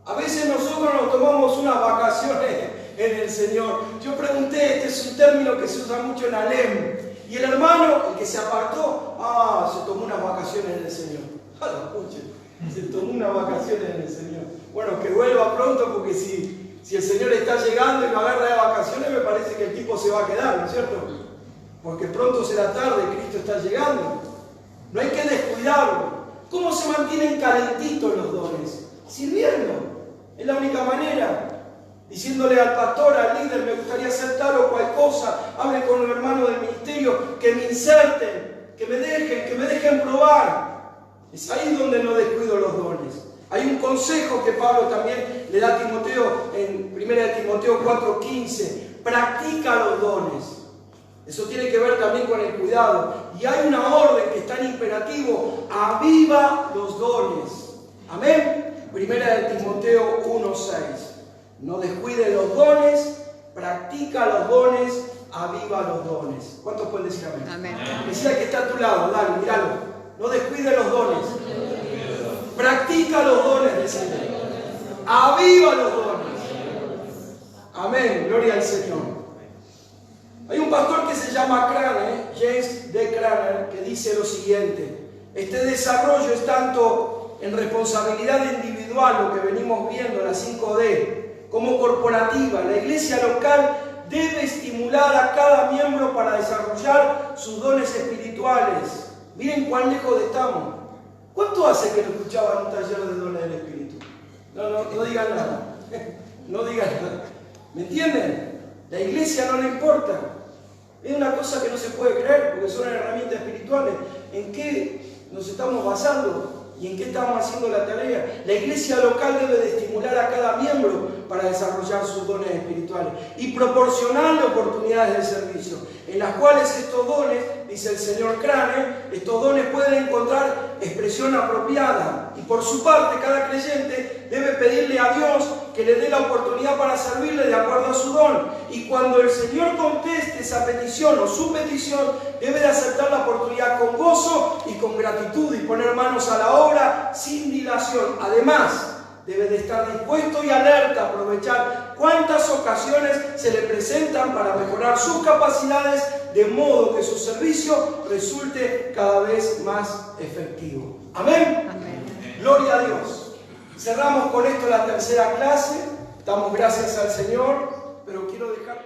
Speaker 1: A veces nosotros nos tomamos unas vacaciones en el Señor. Yo pregunté, este es un término que se usa mucho en Alem. Y el hermano, el que se apartó, se tomó unas vacaciones en el Señor. Se tomó unas vacaciones en el Señor. Bueno, que vuelva pronto, porque si el Señor está llegando y lo agarra de vacaciones, me parece que el tipo se va a quedar, ¿no es cierto? Porque pronto será tarde, Cristo está llegando. No hay que descuidarlo. ¿Cómo se mantienen calentitos los dones? Sirviendo. Es la única manera. Diciéndole al pastor, al líder: me gustaría hacer tal o cual cosa. Hable con el hermano del ministerio, que me inserten, que me dejen probar. Es ahí donde no descuido los dones. Hay un consejo que Pablo también le da a Timoteo en 1 Timoteo 4:15. Practica los dones. Eso tiene que ver también con el cuidado. Y hay una orden que está en imperativo: aviva los dones. Amén. 1 Timoteo 1:6. No descuide los dones, practica los dones, aviva los dones. ¿Cuántos pueden decir amén? Amén. Decía que está a tu lado, dale, míralo. No descuide los dones. Practica los dones, decía. Aviva los dones. Amén, gloria al Señor. Hay un pastor que se llama Craner, James D. Craner, que dice lo siguiente: este desarrollo es tanto en responsabilidad individual, lo que venimos viendo, la 5D, como corporativa. La iglesia local debe estimular a cada miembro para desarrollar sus dones espirituales. Miren cuán lejos estamos. ¿Cuánto hace que no escuchaban un taller de dones del Espíritu? No digan nada. No digan nada. ¿Me entienden? La iglesia no le importa. Es una cosa que no se puede creer, porque son herramientas espirituales. ¿En qué nos estamos basando? ¿Y en qué estamos haciendo la tarea? La iglesia local debe de estimular a cada miembro para desarrollar sus dones espirituales y proporcionarle oportunidades de servicio, en las cuales estos dones, dice el señor Craner, estos dones pueden encontrar expresión apropiada. Y por su parte, cada creyente debe pedirle a Dios que le dé la oportunidad para servirle de acuerdo a su don. Y cuando el Señor conteste esa petición o su petición, debe de aceptar la oportunidad con gozo y con gratitud y poner manos a la obra sin dilación. Además, debe de estar dispuesto y alerta a aprovechar cuantas ocasiones se le presentan para mejorar sus capacidades, de modo que su servicio resulte cada vez más efectivo. Amén. Amén. Gloria a Dios. Cerramos con esto la tercera clase. Damos gracias al Señor, pero quiero dejar...